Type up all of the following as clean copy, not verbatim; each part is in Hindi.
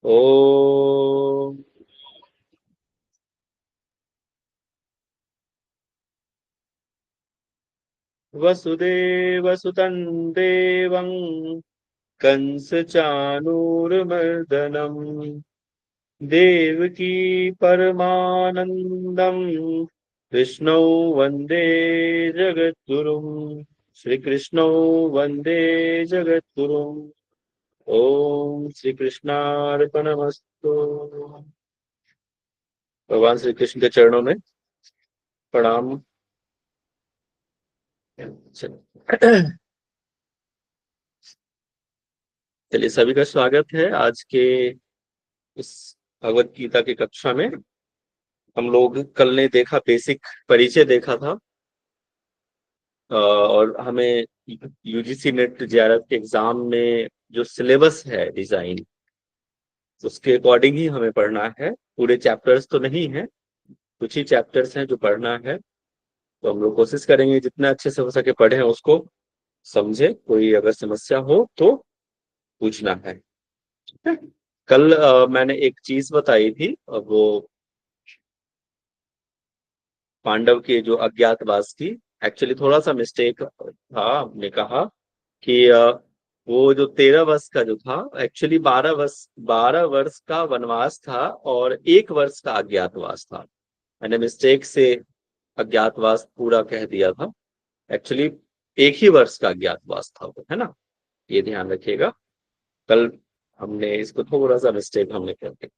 ओम वसुदेवसुतं देवं कंसचाणूरमर्दनम् देवकी परमानन्दं कृष्णौ वन्दे जगद्गुरुम्। श्री कृष्णौ वन्दे जगद्गुरुम्। ओम श्री कृष्णार्पणमस्तु। भगवान श्री कृष्ण के चरणों में प्रणाम। चलिए, सभी का स्वागत है आज के इस भगवत गीता की कक्षा में। हम लोग कल ने देखा, बेसिक परिचय देखा था। और हमें यूजीसी नेट जेआरएफ के एग्जाम में जो सिलेबस है डिजाइन, उसके अकॉर्डिंग ही हमें पढ़ना है। पूरे चैप्टर्स तो नहीं है, कुछ ही चैप्टर्स हैं जो पढ़ना है। तो हम लोग कोशिश करेंगे जितना अच्छे से हो सके पढ़े उसको, समझे। कोई अगर समस्या हो तो पूछना है, ठीक है? कल मैंने एक चीज बताई थी, वो पांडव के जो अज्ञातवास की, एक्चुअली थोड़ा सा मिस्टेक था। हमने कहा कि वो जो 13 वर्ष का जो था, एक्चुअली 12 वर्ष का वनवास था और 1 वर्ष का अज्ञातवास था। मैंने मिस्टेक से अज्ञातवास पूरा कह दिया था। एक्चुअली 1 ही वर्ष का अज्ञातवास था वो, है ना? ये ध्यान रखिएगा। कल हमने इसको थोड़ा सा मिस्टेक हमने कर दिया।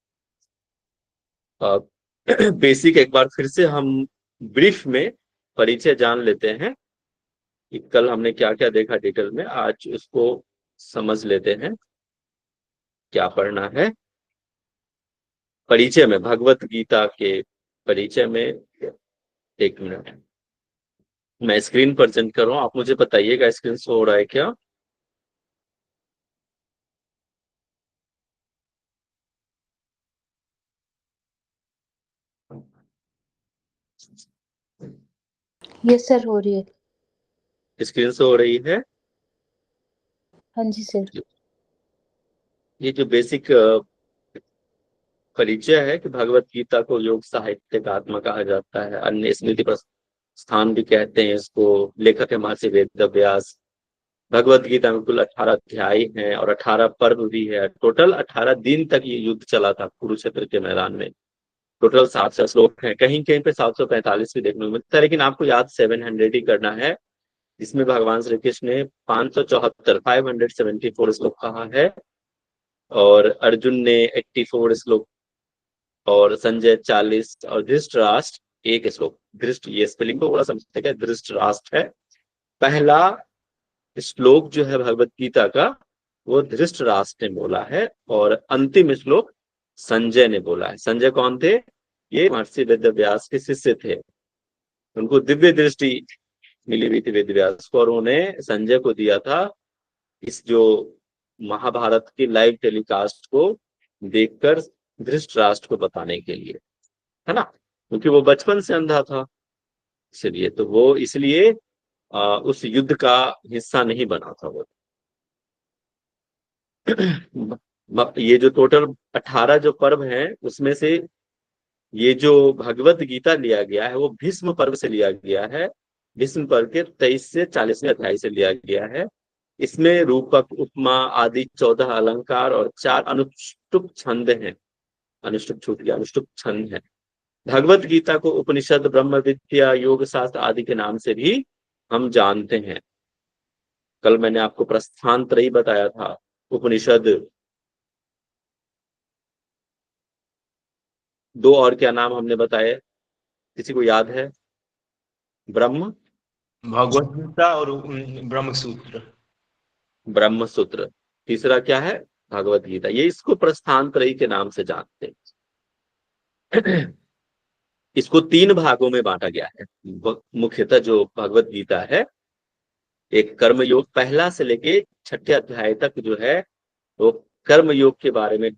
बेसिक एक बार फिर से हम ब्रीफ में परिचय जान लेते हैं कि कल हमने क्या क्या देखा डिटेल में। आज उसको समझ लेते हैं क्या पढ़ना है। परिचय में, भगवत गीता के परिचय में, 1 मिनट मैं स्क्रीन प्रेजेंट कर रहा हूँ, आप मुझे बताइएगा स्क्रीन शो हो रहा है क्या? यस सर, हो रही है। स्क्रीन शो हो रही है? हाँ जी सर। ये जो बेसिक परिचय है कि भगवत गीता को योग साहित्य का आत्मा कहा जाता है, अन्य स्मृति प्रस्थान भी कहते हैं इसको। लेखक है महर्षि वेद व्यास। भगवत गीता में कुल 18 अध्याय हैं और 18 पर्व भी है। टोटल 18 दिन तक ये युद्ध चला था कुरुक्षेत्र के मैदान में। टोटल 700 श्लोक हैं, कहीं कहीं पे 745 भी देखने को मिलता है, लेकिन आपको याद 700 ही करना है। इसमें भगवान श्री कृष्ण ने 574 कहा है, और अर्जुन ने 84 और संजय 40 और धृतराष्ट्र 1 श्लोक। धृष्ट, ये स्पेलिंग को थोड़ा समझते हैं, धृतराष्ट्र है। पहला श्लोक जो है भगवत गीता का, वो धृतराष्ट्र ने बोला है, और अंतिम श्लोक संजय ने बोला है। संजय कौन थे? ये महर्षि वेद व्यास के शिष्य थे। उनको दिव्य दृष्टि मिली हुई थी वेद व्यास को, और उन्हें संजय को दिया था इस जो महाभारत की लाइव टेलीकास्ट को देखकर धृतराष्ट्र को बताने के लिए, है ना? क्योंकि वो बचपन से अंधा था, इसलिए तो वो इसलिए उस युद्ध का हिस्सा नहीं बना था वो। ये जो टोटल 18 जो पर्व हैं, उसमें से ये जो भगवत गीता लिया गया है वो भीष्म पर्व से लिया गया है। भीष्म पर्व के 23 से 40वें अध्याय से लिया गया है। इसमें रूपक, उपमा आदि 14 अलंकार और 4 अनुष्टुप छंद हैं। अनुष्टुप छूट गया, अनुष्टुप छंद है। भगवत गीता को उपनिषद, ब्रह्म विद्या, योग शास्त्र आदि के नाम से भी हम जानते हैं। कल मैंने आपको प्रस्थान त्रयी बताया था। उपनिषद, दो और क्या नाम हमने बताए, किसी को याद है? ब्रह्म, भगवत गीता और ब्रह्म सूत्र। ब्रह्म सूत्र। तीसरा क्या है? भगवत गीता। ये इसको प्रस्थान त्रयी के नाम से जानते हैं। इसको 3 भागों में बांटा गया है मुख्यतः जो भगवत गीता है। एक कर्म योग, पहला से लेके 6ठे अध्याय तक जो है वो कर्म योग के बारे में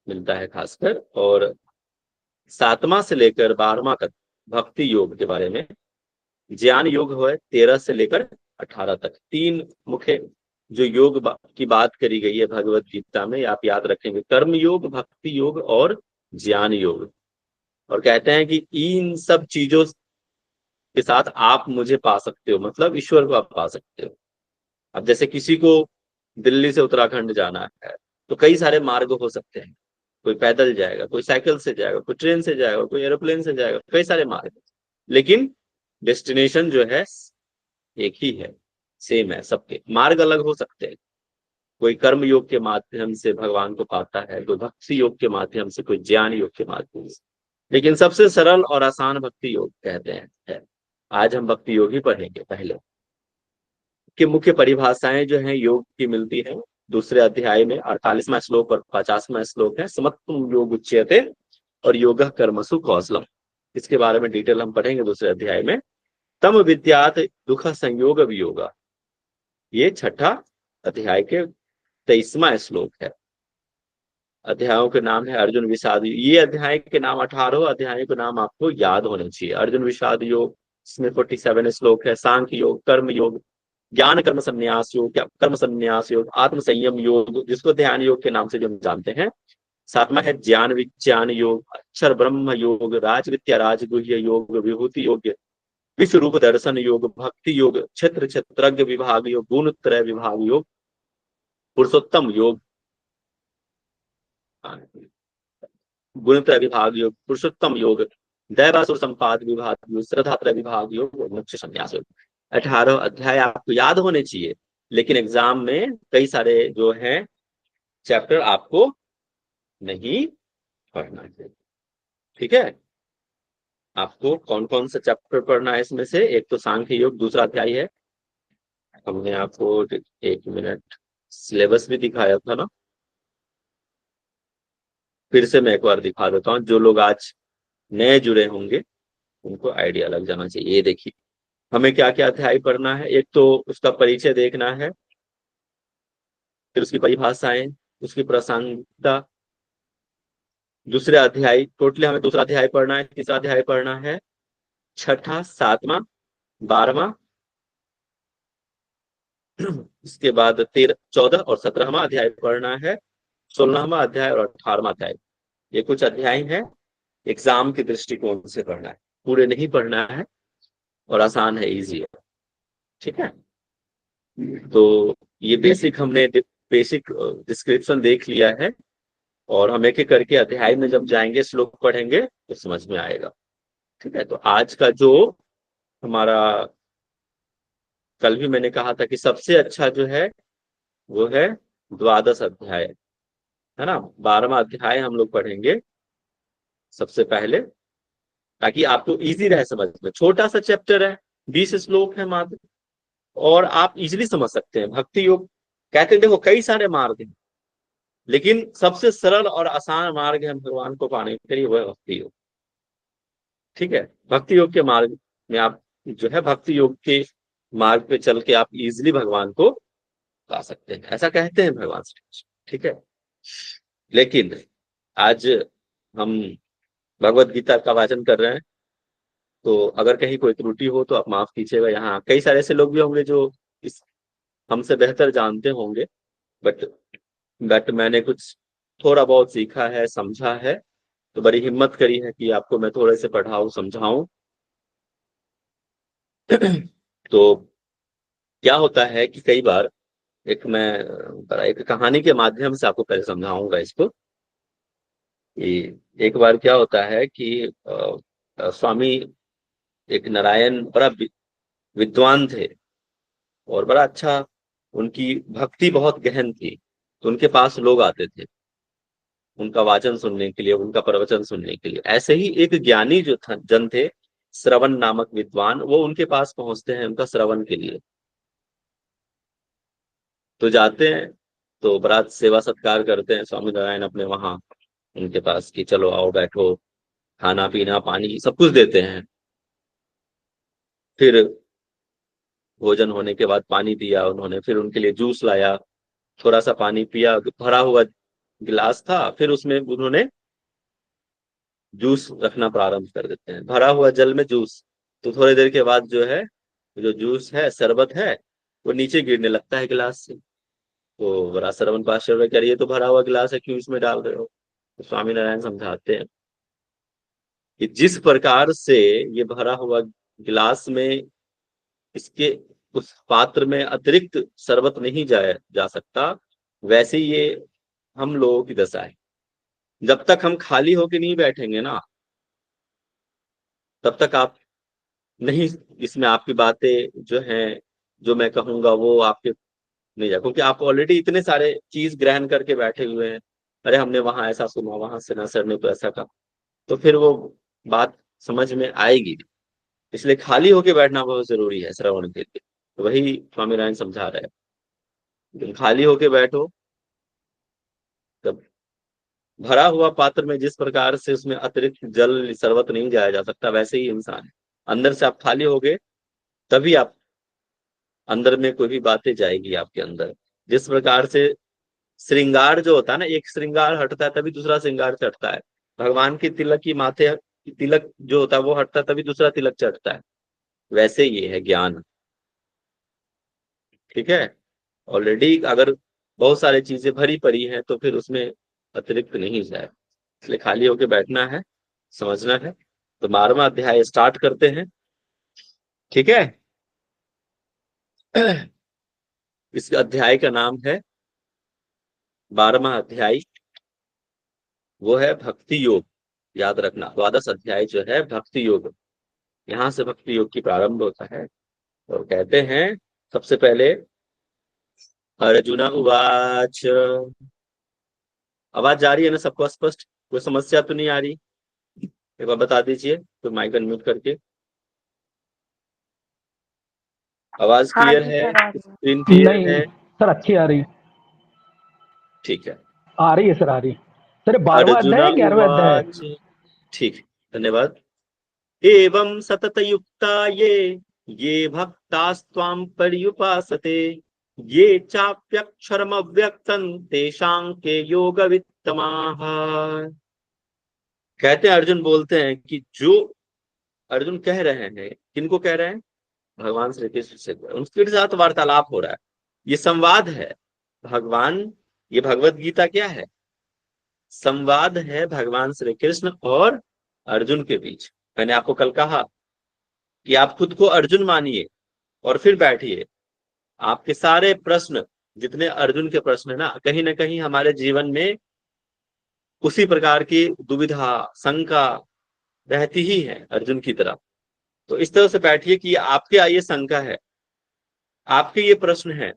मिलता है खासकर, और 7वां से लेकर 12वां तक भक्ति योग के बारे में। ज्ञान योग है 13 से लेकर 18 तक। 3 मुख्य जो योग की बात करी गई है भगवत गीता में, आप याद रखेंगे, कर्म योग, भक्ति योग और ज्ञान योग। और कहते हैं कि इन सब चीजों के साथ आप मुझे पा सकते हो, मतलब ईश्वर को आप पा सकते हो। अब जैसे किसी को दिल्ली से उत्तराखंड जाना है तो कई सारे मार्ग हो सकते हैं, कोई पैदल जाएगा, कोई साइकिल से जाएगा, कोई ट्रेन से जाएगा, कोई एरोप्लेन से जाएगा, कई सारे मार्ग, लेकिन डेस्टिनेशन जो है एक ही है, सेम है। सबके मार्ग अलग हो सकते हैं, कोई कर्म योग के माध्यम से भगवान को पाता है, कोई भक्ति योग के माध्यम से, कोई ज्ञान योग के माध्यम से, लेकिन सबसे सरल और आसान भक्ति योग कहते हैं है। आज हम भक्ति योग ही पढ़ेंगे। पहले की मुख्य परिभाषाएं जो है योग की मिलती है दूसरे अध्याय में, 48वां श्लोक और 50वां श्लोक है। समत्वम योग उच्यते और योग कर्मसु कौशलम, इसके बारे में डिटेल हम पढ़ेंगे दूसरे अध्याय में। तम विद्यात दुख संयोग वियोगा, ये छठा अध्याय के 23वां श्लोक है। अध्यायों के नाम है अर्जुन विषाद। ये अध्याय के नाम 18 अध्यायों के नाम आपको याद होने चाहिए। अर्जुन विषाद योग, इसमें 47 श्लोक है। सांख्य योग, कर्म योग, ज्ञान कर्म संन्यास योग, कर्म संन्यास योग, आत्म संयम योग, जिसको ध्यान योग के नाम से जो हम जानते हैं। 7वां है ज्ञान विज्ञान योग, अक्षर ब्रह्म योग, राज विद्या राजगुह्य योग, विभूति योग, विश्व रूप दर्शन योग, भक्ति योग, क्षेत्र क्षेत्रज्ञ विभाग योग, गुण त्रय विभाग योग, पुरुषोत्तम योग, गुण त्रय विभाग योग, पुरुषोत्तम योग, दैवासुर संपाद विभाग योग, श्रद्धा त्रय विभाग योग और मोक्ष संन्यास योग। 18 अध्याय आपको याद होने चाहिए, लेकिन एग्जाम में कई सारे जो है चैप्टर आपको नहीं पढ़ना है। ठीक है, आपको कौन कौन सा चैप्टर पढ़ना है इसमें से? एक तो सांख्य योग दूसरा अध्याय है। हमने आपको 1 मिनट सिलेबस भी दिखाया था ना, फिर से मैं एक बार दिखा देता हूँ। जो लोग आज नए जुड़े होंगे उनको आइडिया लग जाना चाहिए। ये देखिए, हमें क्या क्या अध्याय पढ़ना है। एक तो उसका परिचय देखना है, फिर उसकी परिभाषाएं, उसकी प्रासंगिकता। दूसरे अध्याय, टोटली हमें दूसरा अध्याय पढ़ना है, तीसरा अध्याय पढ़ना है, छठा, 7वां, 12वां, इसके बाद 13, 14 और 17वां अध्याय पढ़ना है, 16वां अध्याय और 18वां अध्याय। ये कुछ अध्याय हैं, एग्जाम के दृष्टिकोण से पढ़ना है, पूरे नहीं पढ़ना है, और आसान है, इजी है। ठीक है, तो ये बेसिक हमने बेसिक डिस्क्रिप्शन देख लिया है, और हम एक एक करके अध्याय में जब जाएंगे, श्लोक पढ़ेंगे तो समझ में आएगा। ठीक है, तो आज का जो हमारा, कल भी मैंने कहा था कि सबसे अच्छा जो है वो है द्वादश अध्याय, है ना। 12वां अध्याय हम लोग पढ़ेंगे सबसे पहले, ताकि आपको इजी रहे समझ में। छोटा सा चैप्टर है, 20 श्लोक है मात्र, और आप इजिली समझ सकते हैं। भक्ति योग कहते हैं, देखो कई सारे मार्ग हैं, लेकिन सबसे सरल और आसान मार्ग है भगवान को पाने के लिए, वह भक्ति योग। ठीक है, भक्ति योग के मार्ग में आप जो है, भक्ति योग के मार्ग पे चल के आप इजिली भगवान को पा सकते हैं, ऐसा कहते हैं भगवान श्री कृष्ण। ठीक है, लेकिन आज हम भगवत गीता का वाचन कर रहे हैं, तो अगर कहीं कोई त्रुटि हो तो आप माफ कीजिएगा। यहाँ कई सारे ऐसे लोग भी होंगे जो इस हमसे बेहतर जानते होंगे, बट मैंने कुछ थोड़ा बहुत सीखा है, समझा है, तो बड़ी हिम्मत करी है कि आपको मैं थोड़े से पढ़ाऊं, समझाऊं। तो क्या होता है कि कई बार एक कहानी के माध्यम से आपको पहले समझाऊंगा इसको। कि एक बार क्या होता है कि स्वामी एक नारायण बड़ा विद्वान थे, और बड़ा अच्छा, उनकी भक्ति बहुत गहन थी, तो उनके पास लोग आते थे उनका वाचन सुनने के लिए, उनका प्रवचन सुनने के लिए। ऐसे ही एक ज्ञानी जो जन थे, श्रवण नामक विद्वान, वो उनके पास पहुंचते हैं उनका श्रवण के लिए। तो जाते हैं, तो बड़ा सेवा सत्कार करते हैं स्वामी नारायण अपने वहां उनके पास, कि चलो आओ बैठो, खाना पीना पानी सब कुछ देते हैं। फिर भोजन होने के बाद पानी पिया उन्होंने, फिर उनके लिए जूस लाया, थोड़ा सा पानी पिया, भरा हुआ गिलास था, फिर उसमें उन्होंने जूस रखना प्रारंभ कर देते हैं, भरा हुआ जल में जूस। तो थोड़ी देर के बाद जो है, जो जूस है, शरबत है, वो नीचे गिरने लगता है गिलास से। तो बड़ा श्रवण पाश्चर्य कह रही है तो भरा हुआ गिलास है, क्यों इसमें डाल रहे हो? तो स्वामी नारायण समझाते हैं कि जिस प्रकार से ये भरा हुआ गिलास में इसके उस पात्र में अतिरिक्त शरबत नहीं जाया जा सकता, वैसे ये हम लोगों की दशा है। जब तक हम खाली होके नहीं बैठेंगे ना, तब तक आप नहीं, इसमें आपकी बातें जो हैं, जो मैं कहूंगा वो आपके नहीं जा, क्योंकि आप ऑलरेडी इतने सारे चीज ग्रहण करके बैठे हुए हैं। अरे हमने वहां ऐसा सुना, वहां सेना सर ने तो ऐसा कहा, तो फिर वो बात समझ में आएगी। इसलिए खाली होके बैठना बहुत जरूरी है श्रवण के लिए। तो वही स्वामी नारायण समझा रहे हैं, तुम खाली होके बैठो। तब भरा हुआ पात्र में जिस प्रकार से उसमें अतिरिक्त जल शरबत नहीं जाया जा सकता, वैसे ही इंसान है। अंदर से आप खाली होगे तभी आप अंदर में कोई भी बातें जाएगी आपके अंदर। जिस प्रकार से श्रृंगार जो होता है ना, एक श्रृंगार हटता है तभी दूसरा श्रृंगार चढ़ता है। भगवान की तिलक की माथे तिलक जो होता है वो हटता है तभी दूसरा तिलक चढ़ता है। वैसे ये है ज्ञान। ठीक है, ऑलरेडी अगर बहुत सारी चीजें भरी पड़ी हैं तो फिर उसमें अतिरिक्त नहीं जाए। इसलिए खाली होके बैठना है, समझना है। तो 12वां अध्याय स्टार्ट करते हैं। ठीक है। इस अध्याय का नाम है 12वां अध्याय, वो है भक्ति योग। याद रखना, द्वादश अध्याय जो है भक्ति योग, यहाँ से भक्ति योग की प्रारंभ होता है। और कहते हैं सबसे पहले, अर्जुन उवाच। आवाज जा रही है ना सबको स्पष्ट? कोई समस्या तो नहीं आ रही? एक बार बता दीजिए तो माइक अनम्यूट करके। आवाज हाँ क्लियर जी है? सर, आ रही है। स्क्रीन क्लियर नहीं है? सर, अच्छी आ रही। ठीक है। आ रही है सर, आ रही। सर 12वां अर्जुन अध्याय है, 11वां अध्याय है? उवाच। ठीक, धन्यवाद। एवं सतत युक्ता ये भक्तास्त्वां पर्युपासते, ये चाप्यक्षरमव्यक्तं तेषां के योग वित्तमाः। कहते हैं, अर्जुन बोलते हैं कि जो अर्जुन कह रहे हैं, किनको कह रहे हैं? भगवान श्री कृष्ण से उनके साथ वार्तालाप हो रहा है, ये संवाद है। भगवान, ये भगवत गीता क्या है? संवाद है भगवान श्री कृष्ण और अर्जुन के बीच। मैंने आपको कल कहा कि आप खुद को अर्जुन मानिए और फिर बैठिए। आपके सारे प्रश्न, जितने अर्जुन के प्रश्न है ना कहीं हमारे जीवन में उसी प्रकार की दुविधा, शंका रहती ही है अर्जुन की तरह। तो इस तरह से बैठिए कि आपके ये शंका है, आपके ये प्रश्न है।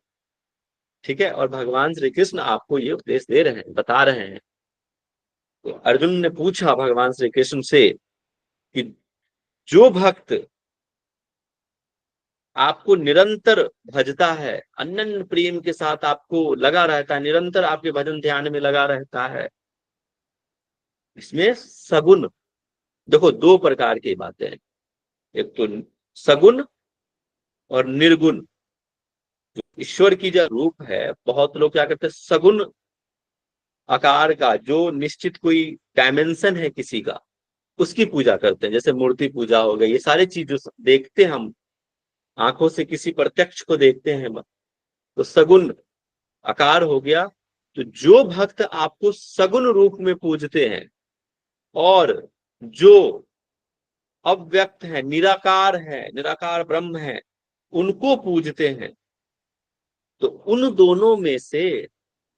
ठीक है, और भगवान श्री कृष्ण आपको ये उपदेश दे रहे हैं, बता रहे हैं। तो अर्जुन ने पूछा भगवान श्री कृष्ण से कि जो भक्त आपको निरंतर भजता है, अनन्य प्रेम के साथ आपको लगा रहता है, निरंतर आपके भजन ध्यान में लगा रहता है, इसमें सगुण, देखो दो प्रकार की बातें हैं, एक तो सगुण और निर्गुण। जो ईश्वर की जो रूप है, बहुत लोग क्या करते हैं, सगुण आकार का, जो निश्चित कोई डायमेंशन है किसी का, उसकी पूजा करते हैं। जैसे मूर्ति पूजा हो गई, ये सारी चीज जो देखते हैं हम आंखों से, किसी प्रत्यक्ष को देखते हैं, तो सगुण आकार हो गया। तो जो भक्त आपको सगुण रूप में पूजते हैं और जो अव्यक्त है, निराकार ब्रह्म है, उनको पूजते हैं, तो उन दोनों में से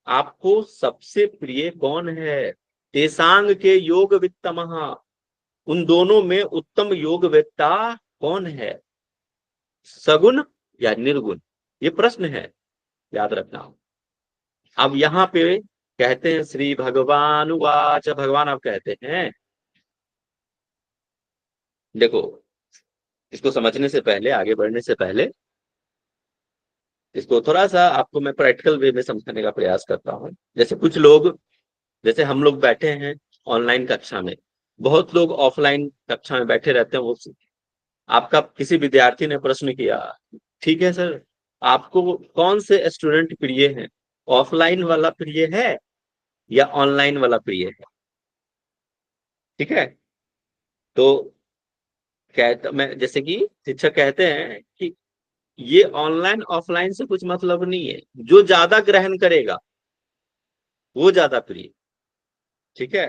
आपको सबसे प्रिय कौन है? तेसांग के योग वित्तमः, उन दोनों में उत्तम योग वेत्ता कौन है? सगुण या निर्गुण? ये प्रश्न है, याद रखना। अब यहाँ पे कहते हैं श्री भगवान उवाच, भगवान अब कहते हैं, देखो इसको समझने से पहले, आगे बढ़ने से पहले, इसको थोड़ा सा आपको मैं प्रैक्टिकल वे में समझने का प्रयास करता हूँ। जैसे कुछ लोग, जैसे हम लोग बैठे हैं ऑनलाइन कक्षा में, बहुत लोग ऑफलाइन कक्षा में बैठे रहते हैं। वो आपका किसी विद्यार्थी ने प्रश्न किया, ठीक है सर, आपको कौन से स्टूडेंट प्रिय हैं? ऑफलाइन वाला प्रिय है या ऑनलाइन वाला प्रिय है? ठीक है, तो कहता मैं, जैसे कि शिक्षक कहते हैं कि ये ऑनलाइन ऑफलाइन से कुछ मतलब नहीं है, जो ज्यादा ग्रहण करेगा वो ज्यादा प्रिय। ठीक है,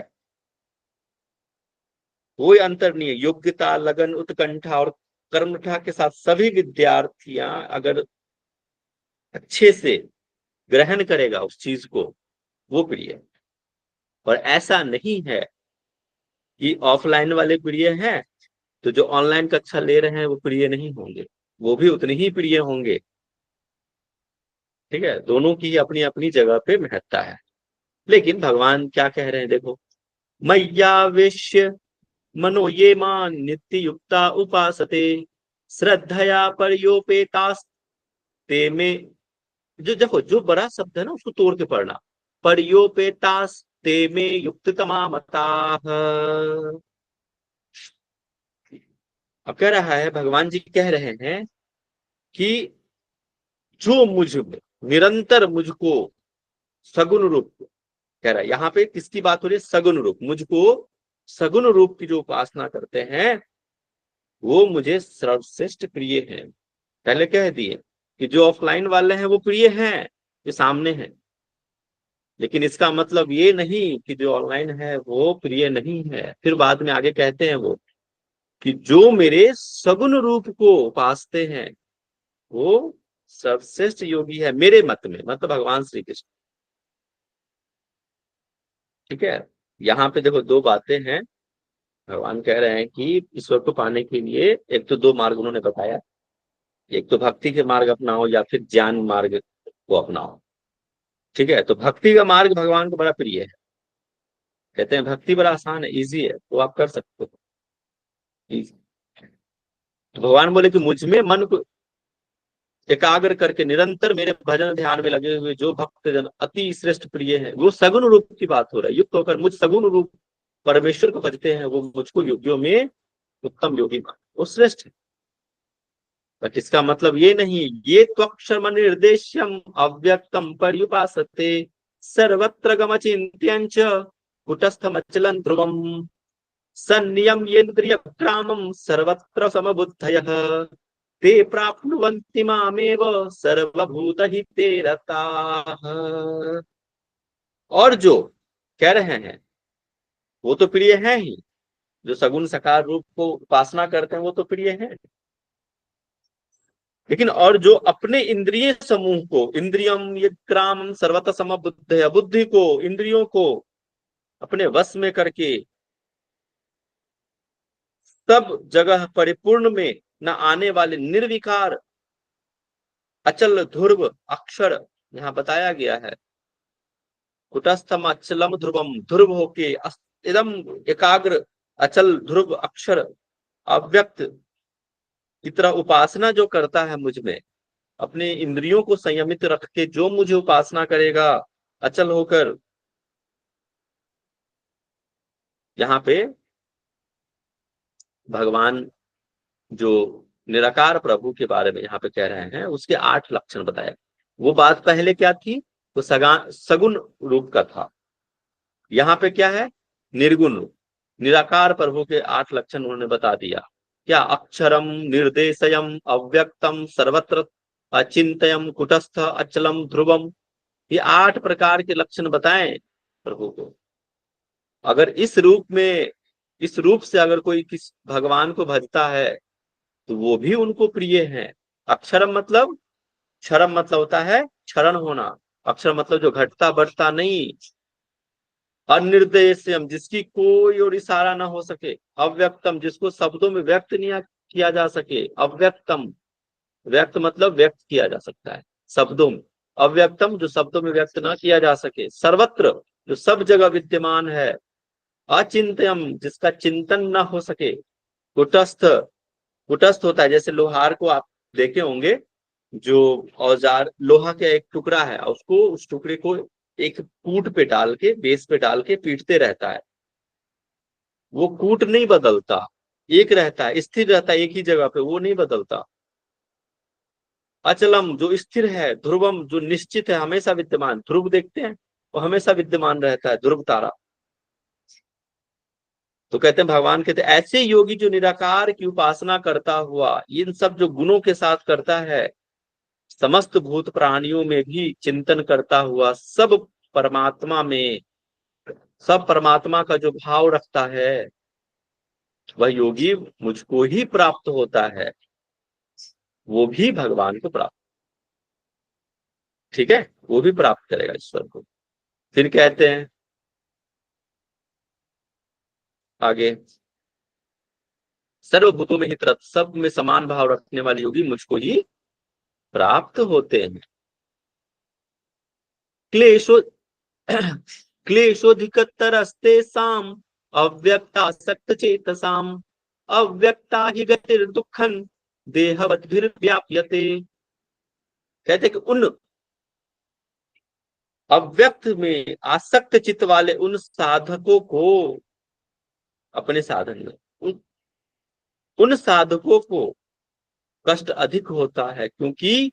कोई अंतर नहीं है। योग्यता, लगन, उत्कंठा और कर्मठा के साथ सभी विद्यार्थियां अगर अच्छे से ग्रहण करेगा उस चीज को, वो प्रिय है। और ऐसा नहीं है कि ऑफलाइन वाले प्रिय हैं तो जो ऑनलाइन कक्षा ले रहे हैं वो प्रिय नहीं होंगे, वो भी उतने ही प्रिय होंगे। ठीक है, दोनों की अपनी अपनी जगह पे महत्ता है। लेकिन भगवान क्या कह रहे हैं, देखो, मय्यावेश्य मनो ये मान नित्य युक्ता उपासते श्रद्धया पर्योपेतास्ते में। जो देखो, जो बड़ा शब्द है ना उसको तोड़ के पढ़ना, पर्योपेतास्ते में युक्त तमा मता। अब कह रहा है, भगवान जी कह रहे हैं कि जो मुझ में निरंतर मुझको सगुण रूप, कह रहा है यहाँ पे किसकी बात हो रही है, सगुण रूप, मुझको सगुण रूप की जो उपासना करते हैं वो मुझे सर्वश्रेष्ठ प्रिय है। पहले कह दिए कि जो ऑफलाइन वाले हैं वो प्रिय हैं, जो सामने हैं, लेकिन इसका मतलब ये नहीं कि जो ऑनलाइन है वो प्रिय नहीं है। फिर बाद में आगे कहते हैं वो कि जो मेरे सगुण रूप को उपासते हैं वो सर्वश्रेष्ठ योगी है मेरे मत में, मतलब भगवान श्री कृष्ण। ठीक है, यहाँ पे देखो दो बातें हैं। भगवान कह रहे हैं कि ईश्वर को पाने के लिए एक तो दो मार्ग उन्होंने बताया, एक तो भक्ति के मार्ग अपनाओ या फिर ज्ञान मार्ग को अपनाओ। ठीक है, तो भक्ति का मार्ग भगवान को बड़ा प्रिय है। कहते हैं भक्ति बड़ा आसान है, इजी है, तो आप कर सकते हो। easy। तो भगवान बोले कि मुझ में मन को एकाग्र करके निरंतर मेरे भजन ध्यान में लगे हुए जो भक्त जन अति श्रेष्ठ प्रिय है, वो सगुण रूप की बात हो रहा है। युक्त होकर मुझ सगुण रूप परमेश्वर को भजते हैं, वो मुझको योगियों में उत्तम योगी मान, वो श्रेष्ठ है। बट इसका मतलब ये नहीं, ये त्वक्षर निर्देश्यम अव्यक्तम पर्युपासते सर्वत्र गमचिन्त्यंच कुटस्थमचलं ध्रुवम संनियम्येन्द्रिय ग्रामम सर्वत्र समबुद्धयः ते प्राप्नुवन्ति मामेव सर्वभूतहिते रताः। और जो कह रहे हैं वो तो प्रिय है ही, जो सगुण सकार रूप को उपासना करते हैं वो तो प्रिय है। लेकिन और जो अपने इंद्रिय समूह को, इंद्रियम ये ग्राम सर्वत्र समबुद्धय, बुद्धि को, इंद्रियों को अपने वश में करके सब जगह परिपूर्ण में न आने वाले निर्विकार अचल ध्रुव अक्षर, यहाँ बताया गया है, कुटस्थम अचलम ध्रुवम, ध्रुव होके एकदम एकाग्र अचल ध्रुव अक्षर अव्यक्त की तरह उपासना जो करता है मुझ में, अपने इंद्रियों को संयमित रख के जो मुझे उपासना करेगा अचल होकर, यहाँ पे भगवान जो निराकार प्रभु के बारे में यहाँ पे कह रहे हैं उसके 8 लक्षण बताए। वो बात पहले क्या थी, तो सगुण रूप का था। यहाँ पे क्या है, निर्गुण रूप। निराकार प्रभु के 8 लक्षण उन्होंने बता दिया। क्या, अक्षरम निर्देशयम अव्यक्तम सर्वत्र अचिंतयम कुटस्थ अचलम ध्रुवम, ये 8 प्रकार के लक्षण बताएं प्रभु को। अगर इस रूप में, इस रूप से अगर कोई किस भगवान को भजता है तो वो भी उनको प्रिय है। अक्षरम मतलब, क्षरम मतलब होता है क्षरण होना, अक्षर मतलब जो घटता बढ़ता नहीं। अनिर्देश्यम जिसकी कोई और इशारा ना हो सके, अव्यक्तम जिसको शब्दों में व्यक्त नहीं किया जा सके, अव्यक्तम, व्यक्त मतलब व्यक्त किया जा सकता है शब्दों में, अव्यक्तम जो शब्दों में व्यक्त ना किया जा सके, सर्वत्र जो सब जगह विद्यमान है, अचिंत्यम जिसका चिंतन ना हो सके, कुटस्थ, कुटस्थ होता है जैसे लोहार को आप देखे होंगे, जो औजार लोहा का एक टुकड़ा है उसको, उस टुकड़े को एक कूट पे डाल के, बेस पे डाल के पीटते रहता है, वो कूट नहीं बदलता, एक रहता है, स्थिर रहता है एक ही जगह पे, वो नहीं बदलता। अचलम जो स्थिर है, ध्रुवम जो निश्चित है हमेशा विद्यमान, ध्रुव देखते हैं वो हमेशा विद्यमान रहता है, ध्रुव तारा। तो कहते हैं, भगवान कहते हैं ऐसे योगी जो निराकार की उपासना करता हुआ इन सब जो गुणों के साथ करता है समस्त भूत प्राणियों में भी चिंतन करता हुआ सब परमात्मा का जो भाव रखता है, वह योगी मुझको ही प्राप्त होता है, वो भी भगवान को प्राप्त, ठीक है, वो भी प्राप्त करेगा ईश्वर को। फिर कहते हैं आगे, सर्वभूतों में हित रत, सब में समान भाव रखने वाले योगी मुझको ही प्राप्त होते हैं। क्लेशो क्लेशोधिकतरस्ते साम अव्यक्तासक्त चेतसाम अव्यक्ता ही गतिर दुखन देहवद्भिर्व्याप्यते। कहते कि उन अव्यक्त में आसक्त चित्त वाले उन साधकों को, अपने साधन में उन साधकों को कष्ट अधिक होता है, क्योंकि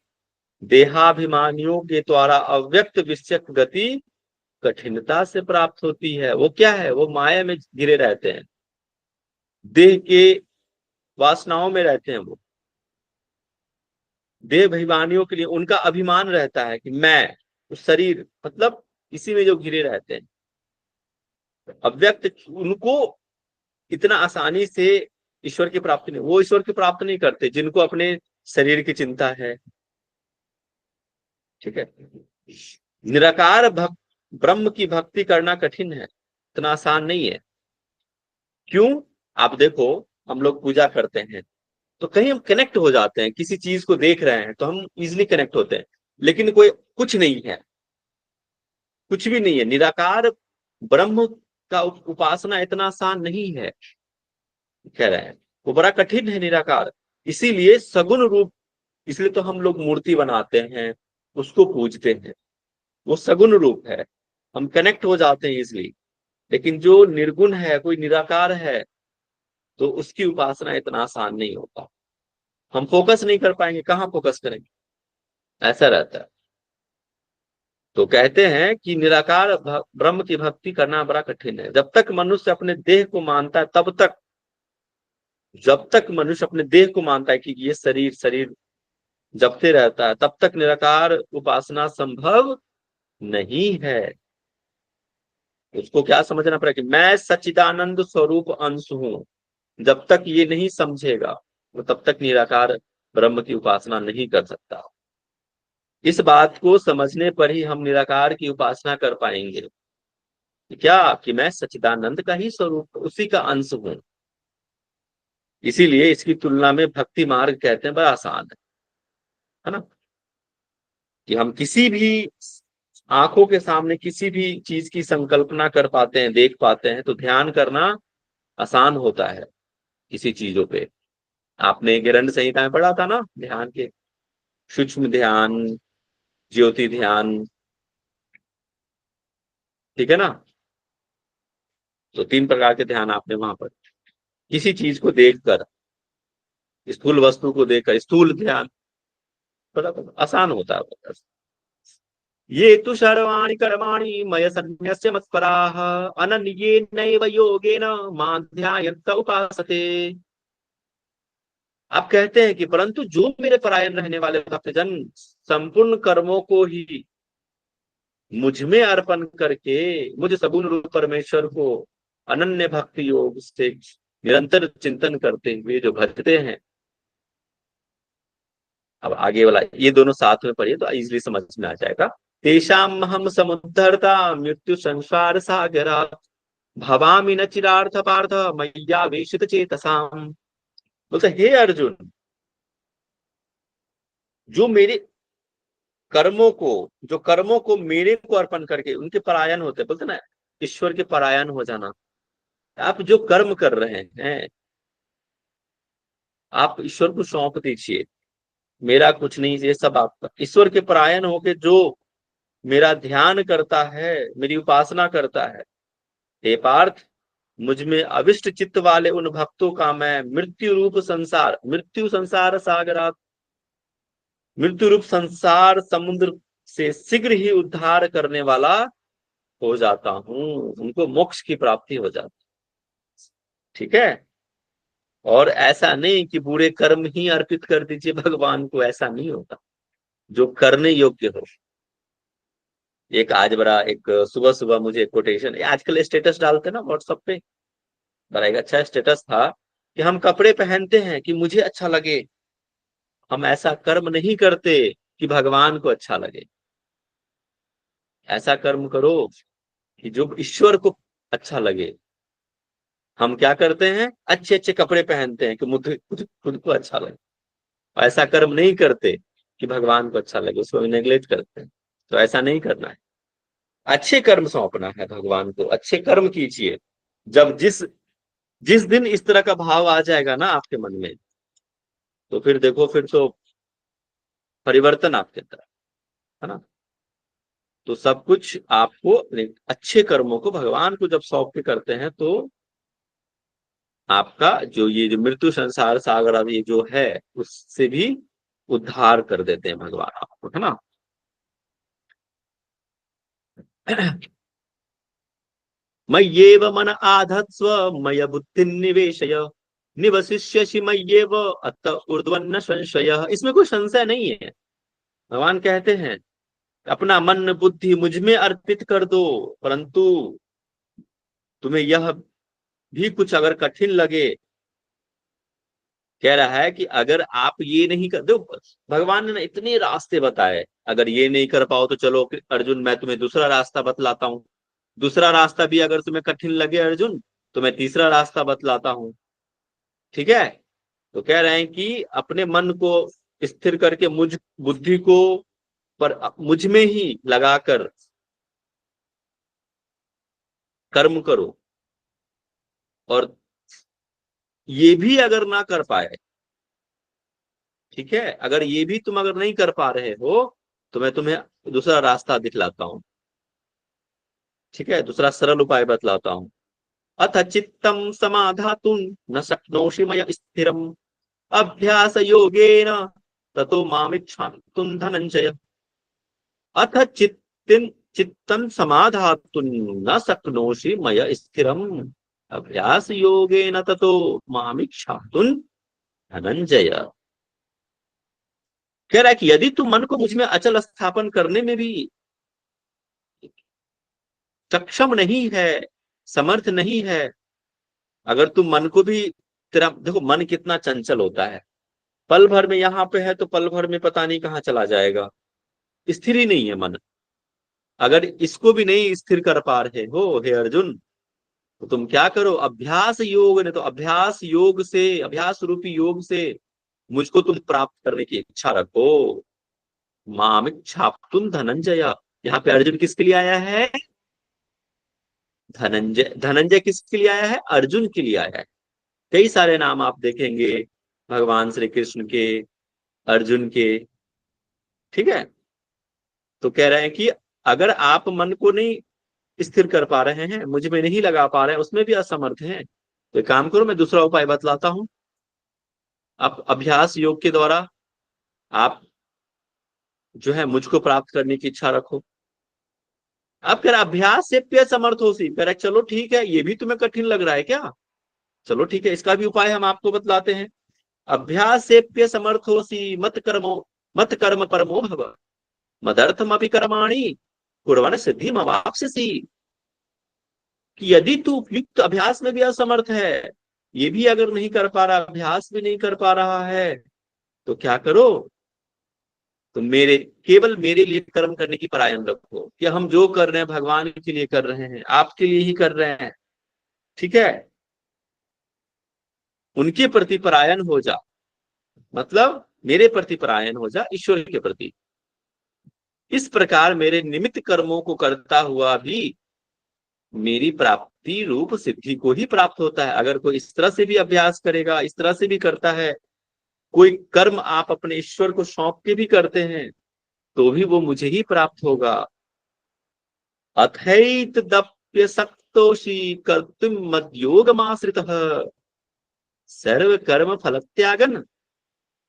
देहाभिमानियों के द्वारा अव्यक्त विषयक गति कठिनता से प्राप्त होती है। वो क्या है? वो माया में घिरे रहते हैं, देह के वासनाओं में रहते हैं। वो देह अभिमानियों के लिए उनका अभिमान रहता है कि मैं, उस शरीर, मतलब इसी में जो घिरे रहते हैं। अव्यक्त उनको इतना आसानी से ईश्वर की प्राप्ति नहीं, वो ईश्वर की प्राप्ति नहीं करते जिनको अपने शरीर की चिंता है, ठीक है। निराकार ब्रह्म की भक्ति करना कठिन है, इतना आसान नहीं है। क्यों? आप देखो, हम लोग पूजा करते हैं तो कहीं हम कनेक्ट हो जाते हैं, किसी चीज को देख रहे हैं तो हम इजिली कनेक्ट होते हैं, लेकिन कोई कुछ नहीं है, कुछ भी नहीं है, निराकार ब्रह्म का उपासना इतना आसान नहीं है, कह रहे हैं, वो बड़ा कठिन है निराकार। इसीलिए सगुण रूप, इसलिए तो हम लोग मूर्ति बनाते हैं, उसको पूजते हैं, वो सगुण रूप है, हम कनेक्ट हो जाते हैं इसलिए। लेकिन जो निर्गुण है, कोई निराकार है, तो उसकी उपासना इतना आसान नहीं होता, हम फोकस नहीं कर पाएंगे, कहाँ फोकस करेंगे, ऐसा रहता है। तो कहते हैं कि निराकार ब्रह्म की भक्ति करना बड़ा कठिन है। जब तक मनुष्य अपने देह को मानता है, तब तक, जब तक मनुष्य अपने देह को मानता है कि ये शरीर शरीर जपते रहता है, तब तक निराकार उपासना संभव नहीं है। उसको क्या समझना पड़ेगा कि मैं सच्चिदानंद स्वरूप अंश हूं। जब तक ये नहीं समझेगा, वो तब तक निराकार ब्रह्म की उपासना नहीं कर सकता। इस बात को समझने पर ही हम निराकार की उपासना कर पाएंगे। क्या? कि मैं सच्चिदानंद का ही स्वरूप, उसी का अंश हूं। इसीलिए इसकी तुलना में भक्ति मार्ग कहते हैं बड़ा आसान है ना। कि हम किसी भी आंखों के सामने किसी भी चीज की संकल्पना कर पाते हैं, देख पाते हैं, तो ध्यान करना आसान होता है किसी चीजों पे। आपने गिरंड संहिता में पढ़ा था ना, ध्यान के सूक्ष्म ध्यान, ज्योति ध्यान, ठीक है ना। तो 3 प्रकार के ध्यान आपने वहां पर, किसी चीज को देखकर, स्थूल वस्तु को देखकर, स्थूल ध्यान बड़ा आसान होता है। ये तु सर्वाणि कर्माणि मय सन्न्यस्य मत्पराः अनन्येनैव योगेन मां ध्यायन्त उपासते। आप कहते हैं कि परंतु जो मेरे परायण रहने वाले भक्तजन संपूर्ण कर्मों को ही मुझ में अर्पण करके मुझ सगुण रूप परमेश्वर को अनन्य भक्ति योग से निरंतर चिंतन करते हुए जो भजते हैं। अब आगे वाला ये दोनों साथ में पढ़िए तो इजीली समझ में आ जाएगा। तेषाम हम समुद्धरता मृत्यु संसार सागरात् भवामि न चिरार्थ पार्थ मय्या वेशित चेतसाम। बोलते हे अर्जुन, जो मेरे कर्मों को मेरे को अर्पण करके उनके परायण होते, बोलते ना ईश्वर के परायण हो जाना। आप जो कर्म कर रहे हैं, आप ईश्वर को सौंप दीजिए, मेरा कुछ नहीं, ये सब आपका। ईश्वर के परायण होके जो मेरा ध्यान करता है, मेरी उपासना करता है, हे पार्थ, मुझ में अविष्ट चित्त वाले उन भक्तों का मैं मृत्यु संसार सागरात, मृत्यु रूप संसार समुद्र से शीघ्र ही उद्धार करने वाला हो जाता हूं, उनको मोक्ष की प्राप्ति हो जाती, ठीक है। और ऐसा नहीं कि बुरे कर्म ही अर्पित कर दीजिए भगवान को, ऐसा नहीं होता। जो करने योग्य हो। एक आज बड़ा एक सुबह सुबह मुझे कोटेशन, आजकल स्टेटस डालते हैं ना व्हाट्सएप पे, बड़ा एक अच्छा स्टेटस था कि हम कपड़े पहनते हैं कि मुझे अच्छा लगे, हम ऐसा कर्म नहीं करते कि भगवान को अच्छा लगे। ऐसा कर्म करो कि जो ईश्वर को अच्छा लगे। हम क्या करते हैं, अच्छे अच्छे कपड़े पहनते हैं कि मुझे खुद को अच्छा लगे। ऐसा कर्म नहीं करते कि भगवान को अच्छा लगे, उसको नेग्लेक्ट करते हैं। तो ऐसा नहीं करना है, अच्छे कर्म सौंपना है भगवान को, अच्छे कर्म कीजिए। जब जिस जिस दिन इस तरह का भाव आ जाएगा ना आपके मन में, तो फिर देखो, फिर तो परिवर्तन आपके अंदर है ना। तो सब कुछ आपको अपने अच्छे कर्मों को भगवान को जब सौंप के करते हैं, तो आपका जो ये जो मृत्यु संसार सागर अब ये जो है, उससे भी उद्धार कर देते हैं भगवान आपको, है ना। मय्येव मन आधत्स्व मय बुद्धि निवेशय निवसिष्यसि मय्येव अत ऊर्ध्वन्न संशय। इसमें कोई संशय नहीं है। भगवान कहते हैं अपना मन बुद्धि मुझ में अर्पित कर दो, परंतु तुम्हें यह भी कुछ अगर कठिन लगे, कह रहा है कि अगर आप ये नहीं कर दो, भगवान ने ना इतने रास्ते बताए, अगर ये नहीं कर पाओ तो चलो अर्जुन मैं तुम्हें दूसरा रास्ता बतलाता हूँ। दूसरा रास्ता भी अगर तुम्हें कठिन लगे अर्जुन, तो मैं तीसरा रास्ता बतलाता हूँ। ठीक है। तो कह रहे हैं कि अपने मन को स्थिर करके मुझ बुद्धि को पर मुझ में ही लगाकर कर्म करो। और ये भी अगर ना कर पाए, ठीक है, अगर ये भी तुम अगर नहीं कर पा रहे हो, तो मैं तुम्हें दूसरा रास्ता दिखलाता हूं। ठीक है, दूसरा सरल उपाय बतलाता हूं। अथ चित्तम समाधातुं न शक्नोषि मया स्थिरम अभ्यास योगेन ततो मामिच्छातुं धनंजय। अथ चित्तम समाधातुं न शक्नोषि मया स्थिरम अभ्यास योगेन ततो मामिच्छातुं धनंजय। कह रहा है कि यदि तू मन को मुझ में अचल स्थापन करने में भी सक्षम नहीं है, समर्थ नहीं है, अगर तू मन को भी, तेरा देखो मन कितना चंचल होता है, पल भर में यहाँ पे है तो पल भर में पता नहीं कहाँ चला जाएगा, स्थिर ही नहीं है मन। अगर इसको भी नहीं स्थिर कर पा रहे हो हे अर्जुन, तो तुम क्या करो, अभ्यास योग ने, तो अभ्यास योग से, अभ्यास रूपी योग से मुझको तुम प्राप्त करने की इच्छा रखो। मामिच्छाप्तुं धनंजय। यहाँ पे अर्जुन किसके लिए आया है, धनंजय। धनंजय किसके लिए आया है, अर्जुन के लिए आया है। कई सारे नाम आप देखेंगे भगवान श्री कृष्ण के, अर्जुन के। ठीक है। तो कह रहे हैं कि अगर आप मन को नहीं स्थिर कर पा रहे हैं, मुझ में नहीं लगा पा रहे हैं, उसमें भी असमर्थ हैं, तो एक काम करो, मैं दूसरा उपाय बतलाता हूं। आप अभ्यास योग के द्वारा आप जो है मुझको प्राप्त करने की इच्छा रखो। अब कह रहा अभ्यास से पे समर्थ हो सी, कह रहा चलो ठीक है, ये भी तुम्हें कठिन लग रहा है क्या, चलो ठीक है, इसका भी उपाय हम आपको बतलाते हैं। अभ्यास से पे समर्थो सी मत कर्म परमो भव मदर्थम अभी कर्माणि कुर्वन् सिद्धिमवाप्स्यसि। कि यदि तू उपयुक्त अभ्यास में भी असमर्थ है, ये भी अगर नहीं कर पा रहा, अभ्यास भी नहीं कर पा रहा है, तो क्या करो, तो मेरे केवल मेरे लिए कर्म करने की परायण रखो, कि हम जो कर रहे हैं भगवान के लिए कर रहे हैं, आपके लिए ही कर रहे हैं। ठीक है, उनके प्रति परायण हो जा, मतलब मेरे प्रति परायण हो जा, ईश्वर के प्रति। इस प्रकार मेरे निमित्त कर्मों को करता हुआ भी मेरी प्राप्ति रूप सिद्धि को ही प्राप्त होता है। अगर कोई इस तरह से भी अभ्यास करेगा, इस तरह से भी करता है, कोई कर्म आप अपने ईश्वर को सौंप के भी करते हैं, तो भी वो मुझे ही प्राप्त होगा। अथैत दप्य सक्तोषी कर्तुम मद्योगमाश्रितः सर्व कर्म फल त्यागन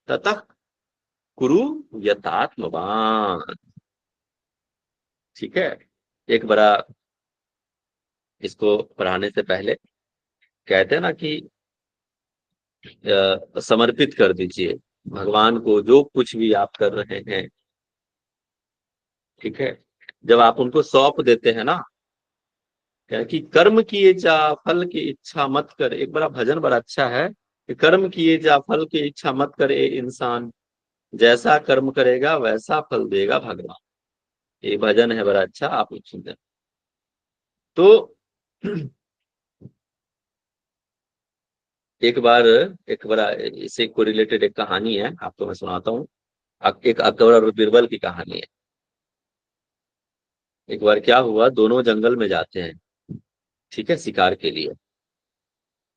ततः कुरु यथात्मवान। ठीक है, एक बड़ा, इसको पढ़ाने से पहले कहते हैं ना कि समर्पित कर दीजिए भगवान को जो कुछ भी आप कर रहे हैं, ठीक है, जब आप उनको सौंप देते हैं ना, क्या कि कर्म किए जा फल की इच्छा मत कर, एक बड़ा भजन बड़ा अच्छा है कि कर्म किए जा फल की इच्छा मत कर ए इंसान, जैसा कर्म करेगा वैसा फल देगा भगवान। ये भजन है बड़ा अच्छा, आप लोग सुनते हैं तो। एक बड़ा इससे को रिलेटेड एक कहानी है, आपको मैं सुनाता हूँ। एक अकबर और बीरबल की कहानी है। एक बार क्या हुआ, दोनों जंगल में जाते हैं, ठीक है, शिकार के लिए,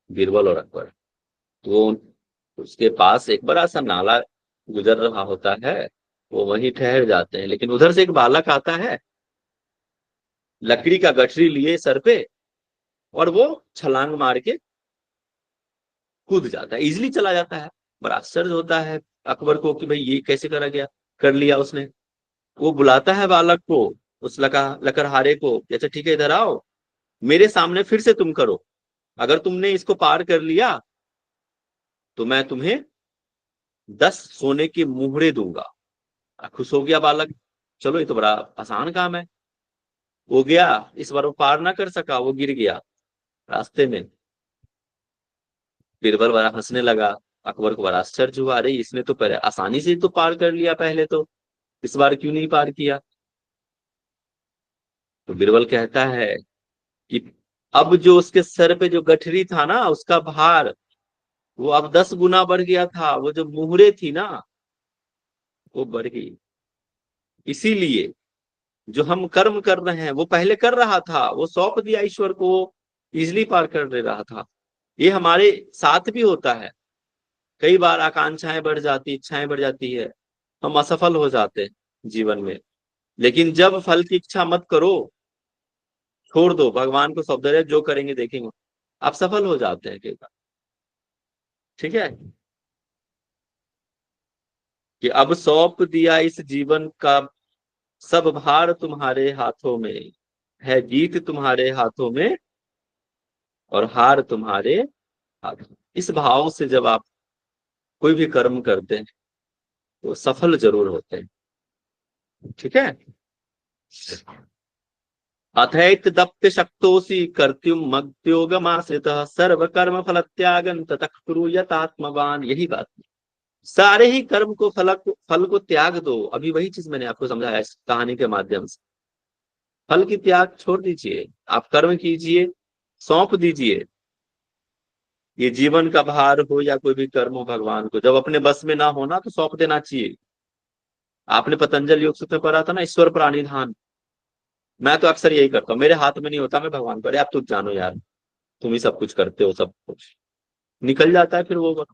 बीरबल और अकबर। तो उसके पास एक बड़ा सा नाला गुजर रहा होता है, वो वहीं ठहर जाते हैं। लेकिन उधर से एक बालक आता है, लकड़ी का गठरी लिए सर पे, और वो छलांग मार के कूद जाता है, इजिली चला जाता है। बड़ा आश्चर्य होता है अकबर को कि भाई ये कैसे करा गया, कर लिया उसने। वो बुलाता है बालक को, उस लकड़हारे को, अच्छा ठीक है इधर आओ, मेरे सामने फिर से तुम करो, अगर तुमने इसको पार कर लिया तो मैं तुम्हें 10 सोने की मुहरे दूंगा। खुश हो गया बालक, चलो ये तो बड़ा आसान काम है। वो गया, इस बार वो पार ना कर सका, वो गिर गया रास्ते में। बीरबल बड़ा हंसने लगा, अकबर को बड़ा आश्चर्य हुआ, अरे इसने तो पहले आसानी से तो पार कर लिया पहले, तो इस बार क्यों नहीं पार किया। तो बीरबल कहता है कि अब जो उसके सर पे जो गठरी था ना, उसका भार वो अब 10 गुना बढ़ गया था, वो जो मुहरे थी ना वो बढ़ गई। इसीलिए जो हम कर्म कर रहे हैं वो पहले कर रहा था, वो सौंप दिया ईश्वर को, इजिली पार कर ले रहा था। ये हमारे साथ भी होता है, कई बार आकांक्षाएं बढ़ जाती, इच्छाएं बढ़ जाती है, हम असफल हो जाते हैं जीवन में। लेकिन जब फल की इच्छा मत करो, छोड़ दो, भगवान को सौंप दे, जो करेंगे देखेंगे, आप सफल हो जाते हैं कई बार। ठीक है, कि अब सौंप दिया इस जीवन का सब भार तुम्हारे हाथों में, है जीत तुम्हारे हाथों में और हार तुम्हारे हाथों में। इस भाव से जब आप कोई भी कर्म करते हैं तो सफल जरूर होते हैं। ठीक है, अथैत दप्त शक्तोसी कर्त्युम मग्द्योगमाश्रित सर्व कर्म फल त्यागन ततः कुरु यतात्मवान। यही बात, सारे ही कर्म को फल को त्याग दो। अभी वही चीज मैंने आपको समझाया इस कहानी के माध्यम से, फल की त्याग छोड़ दीजिए, आप कर्म कीजिए, सौंप दीजिए। ये जीवन का भार हो या कोई भी कर्म हो, भगवान को जब अपने बस में ना होना तो सौंप देना चाहिए। आपने पतंजलि योग सूत्र में पढ़ा था ना, ईश्वर प्राणिधान। मैं तो अक्सर यही करता हूँ, मेरे हाथ में नहीं होता, मैं भगवान को, अरे आप तुम जानो यार, तुम ही सब कुछ करते हो, सब कुछ निकल जाता है फिर वो।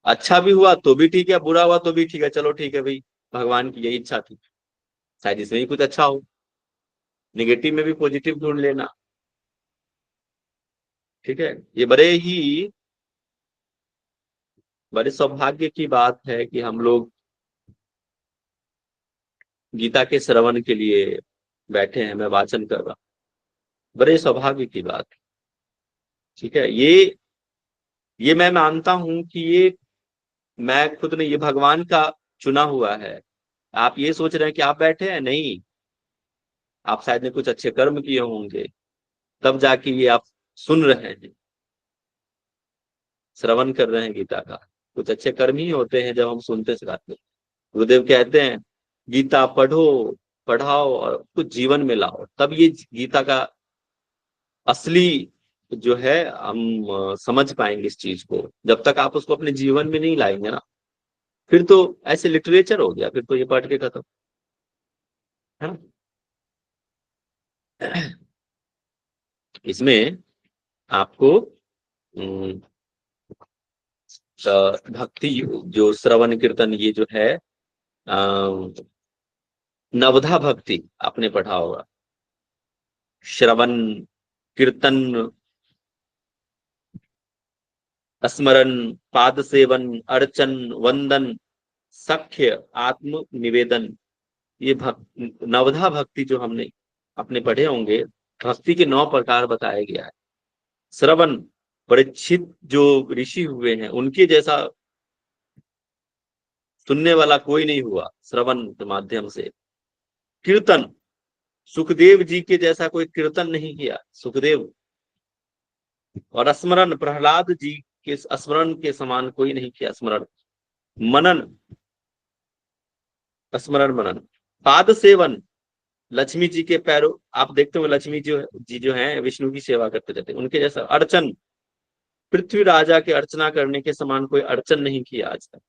अच्छा भी हुआ तो भी ठीक है, बुरा हुआ तो भी ठीक है, चलो ठीक है भाई, भगवान की यही इच्छा थी, शायद इसमें ही कुछ अच्छा हो। निगेटिव में भी पॉजिटिव ढूंढ लेना। ठीक है, ये बड़े सौभाग्य की बात है कि हम लोग गीता के श्रवण के लिए बैठे हैं, मैं वाचन कर रहा हूं, बड़े सौभाग्य की बात है। ठीक है, ये मैं मानता हूं कि ये मैं खुद ने, ये भगवान का चुना हुआ है। आप ये सोच रहे हैं कि आप बैठे हैं, नहीं, आप शायद ने कुछ अच्छे कर्म किए होंगे, तब जाके ये आप सुन रहे हैं, श्रवण कर रहे हैं गीता का। कुछ अच्छे कर्म ही होते हैं जब हम सुनते सिखाते हैं। गुरुदेव कहते हैं गीता पढ़ो, पढ़ाओ और कुछ जीवन में लाओ, तब ये गीता का असली जो है हम समझ पाएंगे इस चीज को। जब तक आप उसको अपने जीवन में नहीं लाएंगे ना, फिर तो ऐसे लिटरेचर हो गया, फिर तो ये पढ़ के खत्म, है ना। इसमें आपको भक्ति जो श्रवण कीर्तन ये जो है, नवधा भक्ति आपने पढ़ा होगा, श्रवण कीर्तन, स्मरण, पाद सेवन, अर्चन, वंदन, सख्य, आत्म निवेदन, ये नवधा भक्ति जो हमने अपने पढ़े होंगे, भक्ति के 9 प्रकार बताया गया है। श्रवण, परीक्षित जो ऋषि हुए हैं उनके जैसा सुनने वाला कोई नहीं हुआ श्रवण के माध्यम से। कीर्तन, सुखदेव जी के जैसा कोई कीर्तन नहीं किया सुखदेव। और स्मरण, प्रहलाद जी के स्मरण के समान कोई नहीं किया स्मरण। मनन, स्मरण मनन। पाद सेवन, लक्ष्मी जी के पैरों, आप देखते हो लक्ष्मी जी जो हैं विष्णु की सेवा करते रहते हैं, उनके जैसा। अर्चन, पृथ्वी राजा के अर्चना करने के समान कोई अर्चन नहीं किया आज तक।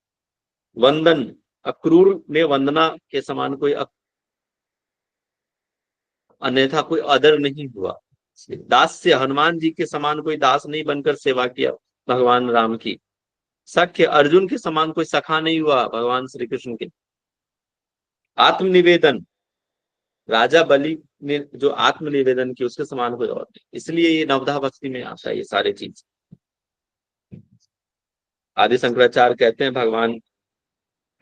वंदन, अक्रूर ने वंदना के समान कोई अन्यथा कोई अदर नहीं हुआ। दास से, हनुमान जी के समान कोई दास नहीं बनकर सेवा किया भगवान राम की। सख्य, अर्जुन के समान कोई सखा नहीं हुआ भगवान श्री कृष्ण के। आत्मनिवेदन, राजा बलि ने जो आत्मनिवेदन की उसके समान कोई और नहीं। इसलिए ये नवधा भक्ति में आता है ये सारे चीज। आदि शंकराचार्य कहते हैं, भगवान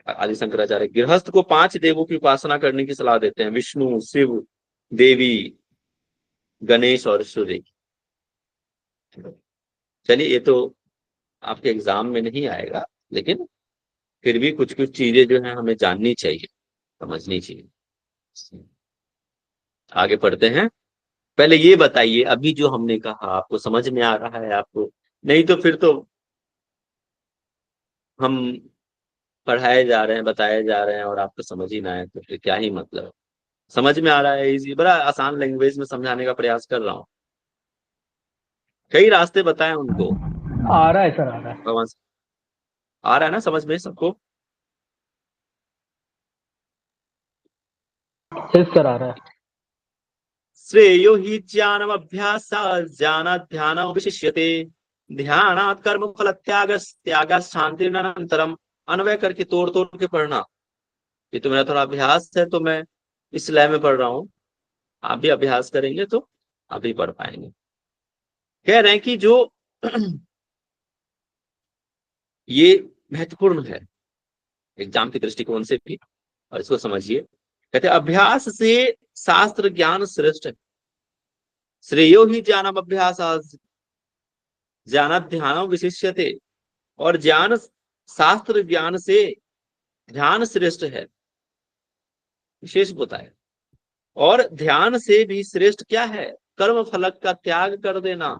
आदि शंकराचार्य गृहस्थ को 5 देवों की उपासना करने की सलाह देते हैं, विष्णु, शिव, देवी, गणेश और सूर्य। चलिए ये तो आपके एग्जाम में नहीं आएगा, लेकिन फिर भी कुछ कुछ चीजें जो है हमें जाननी चाहिए, समझनी चाहिए। आगे पढ़ते हैं। पहले ये बताइए, अभी जो हमने कहा आपको समझ में आ रहा है आपको? नहीं तो फिर तो हम पढ़ाए जा रहे हैं, बताए जा रहे हैं और आपको समझ ही ना आए तो फिर क्या ही मतलब है। समझ में आ रहा है, इजी, बड़ा आसान लैंग्वेज में समझाने का प्रयास कर रहा हूँ। कई रास्ते बताए उनको आ रहा है सर, आ रहा है। भगवान से। आ रहा है ना समझ में सबको? यस सर, आ रहा है। श्रेयो हि ज्ञानमभ्यासात् ज्ञानात् ध्यानं विशिष्यते, ध्यानात् कर्म फल त्यागात् शान्तिरनन्तरम्। अन्वय करके तोड़ तोड़ के पढ़ना। ये तो मेरा थोड़ा अभ्यास है तो मैं इस लय में पढ़ रहा हूँ, आप भी अभ्यास करेंगे तो आप भी पढ़ पाएंगे। कह रहे हैं कि जो ये महत्वपूर्ण है एग्जाम के दृष्टिकोण से भी, और इसको समझिए। कहते हैं अभ्यास से शास्त्र ज्ञान श्रेष्ठ है। श्रेयो ही ज्ञानम अभ्यास ज्ञान ध्यान विशिष्यते। और ज्ञान, शास्त्र ज्ञान से ध्यान श्रेष्ठ है, विशेष बताए। और ध्यान से भी श्रेष्ठ क्या है? कर्म फलक का त्याग कर देना।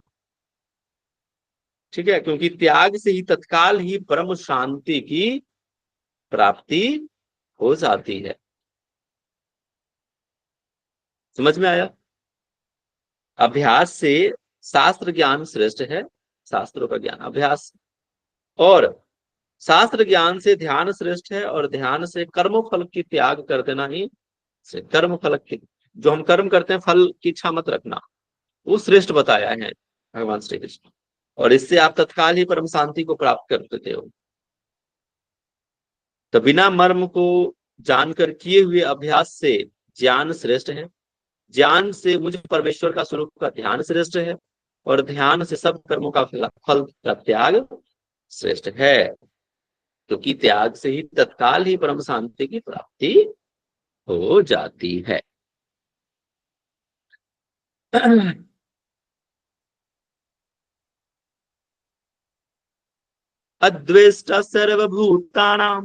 ठीक है, क्योंकि त्याग से ही तत्काल ही परम शांति की प्राप्ति हो जाती है। समझ में आया? अभ्यास से शास्त्र ज्ञान श्रेष्ठ है, शास्त्रों का ज्ञान अभ्यास। और शास्त्र ज्ञान से ध्यान श्रेष्ठ है, और ध्यान से कर्म फल की त्याग कर देना ही, कर्म फल की, जो हम कर्म करते हैं फल की इच्छा मत रखना, वो श्रेष्ठ बताया है भगवान श्री कृष्ण। और इससे आप तत्काल ही परम शांति को प्राप्त कर देते हो। तो बिना मर्म को जानकर किए हुए अभ्यास से ज्ञान श्रेष्ठ है, ज्ञान से मुझ परमेश्वर का स्वरूप का ध्यान श्रेष्ठ है, और ध्यान से सब कर्मों का फल का त्याग श्रेष्ठ है, क्योंकि त्याग से ही तत्काल ही परम शांति की प्राप्ति हो जाती है। अद्वेष्ट सर्वभूतानां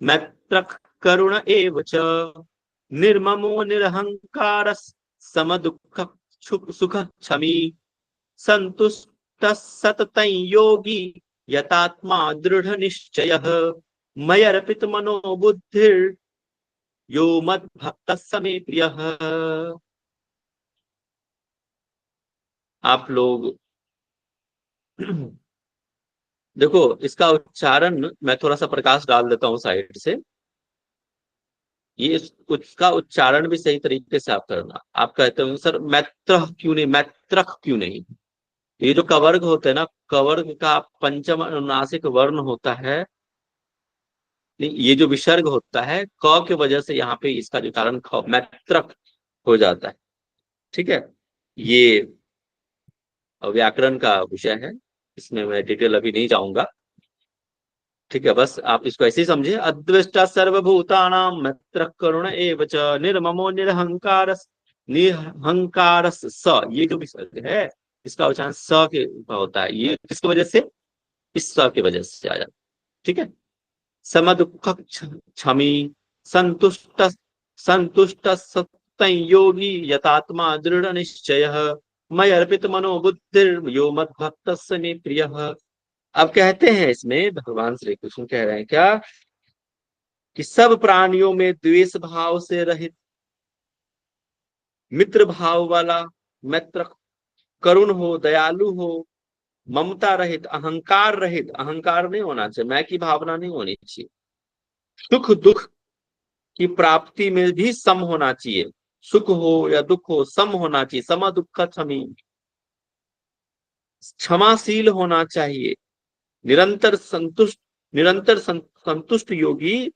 मैत्रः करुण एव च, निर्ममो निरहंकार समदुःख सुख क्षमी, संतुष्टः सततं योगी यतात्मा दृढ़ निश्चयः, मयर्पित मनो बुद्धिर् यो मद्भक्तः स मे प्रियः। आप लोग देखो, इसका उच्चारण मैं थोड़ा सा प्रकाश डाल देता हूं साइड से। ये उसका उच्चारण भी सही तरीके से आप करना। आप कहते हो सर मैत्रह क्यों नहीं, मैत्रक क्यों नहीं? ये जो कवर्ग होते हैं ना, कवर्ग का पंचम अनुनासिक वर्ण होता है, ये जो विसर्ग होता है क के वजह से यहाँ पे इसका जो कारण मैत्रक हो जाता है। ठीक है, ये व्याकरण का विषय है, इसमें मैं डिटेल अभी नहीं जाऊंगा। ठीक है, बस आप इसको ऐसे ही समझे। अद्वेष्टा सर्वभूतानां मैत्र करुण एव च, निर्ममो निरहंकार स, ये जो विसर्ग है इसका उच्चारण स के होता है। ये किसकी वजह से? इस स की वजह से आ जाता है। ठीक है, समदुःख क्षमी संतुष्ट संतुष्ट संयोगी यतात्मा दृढ़ निश्चय मय अर्पित मनो बुद्धिर यो मत भक्त मे प्रिय। अब कहते हैं इसमें भगवान श्री कृष्ण कह रहे हैं क्या कि सब प्राणियों में द्वेष भाव से रहित, मित्र भाव वाला, मित्र करुण हो, दयालु हो, ममता रहित, अहंकार रहित, अहंकार नहीं होना चाहिए, मैं की भावना नहीं होनी चाहिए, सुख दुख की प्राप्ति में भी सम होना चाहिए, सुख हो या दुख हो सम होना चाहिए, सम दुख क्षमी, क्षमाशील होना चाहिए, निरंतर संतुष्ट योगी,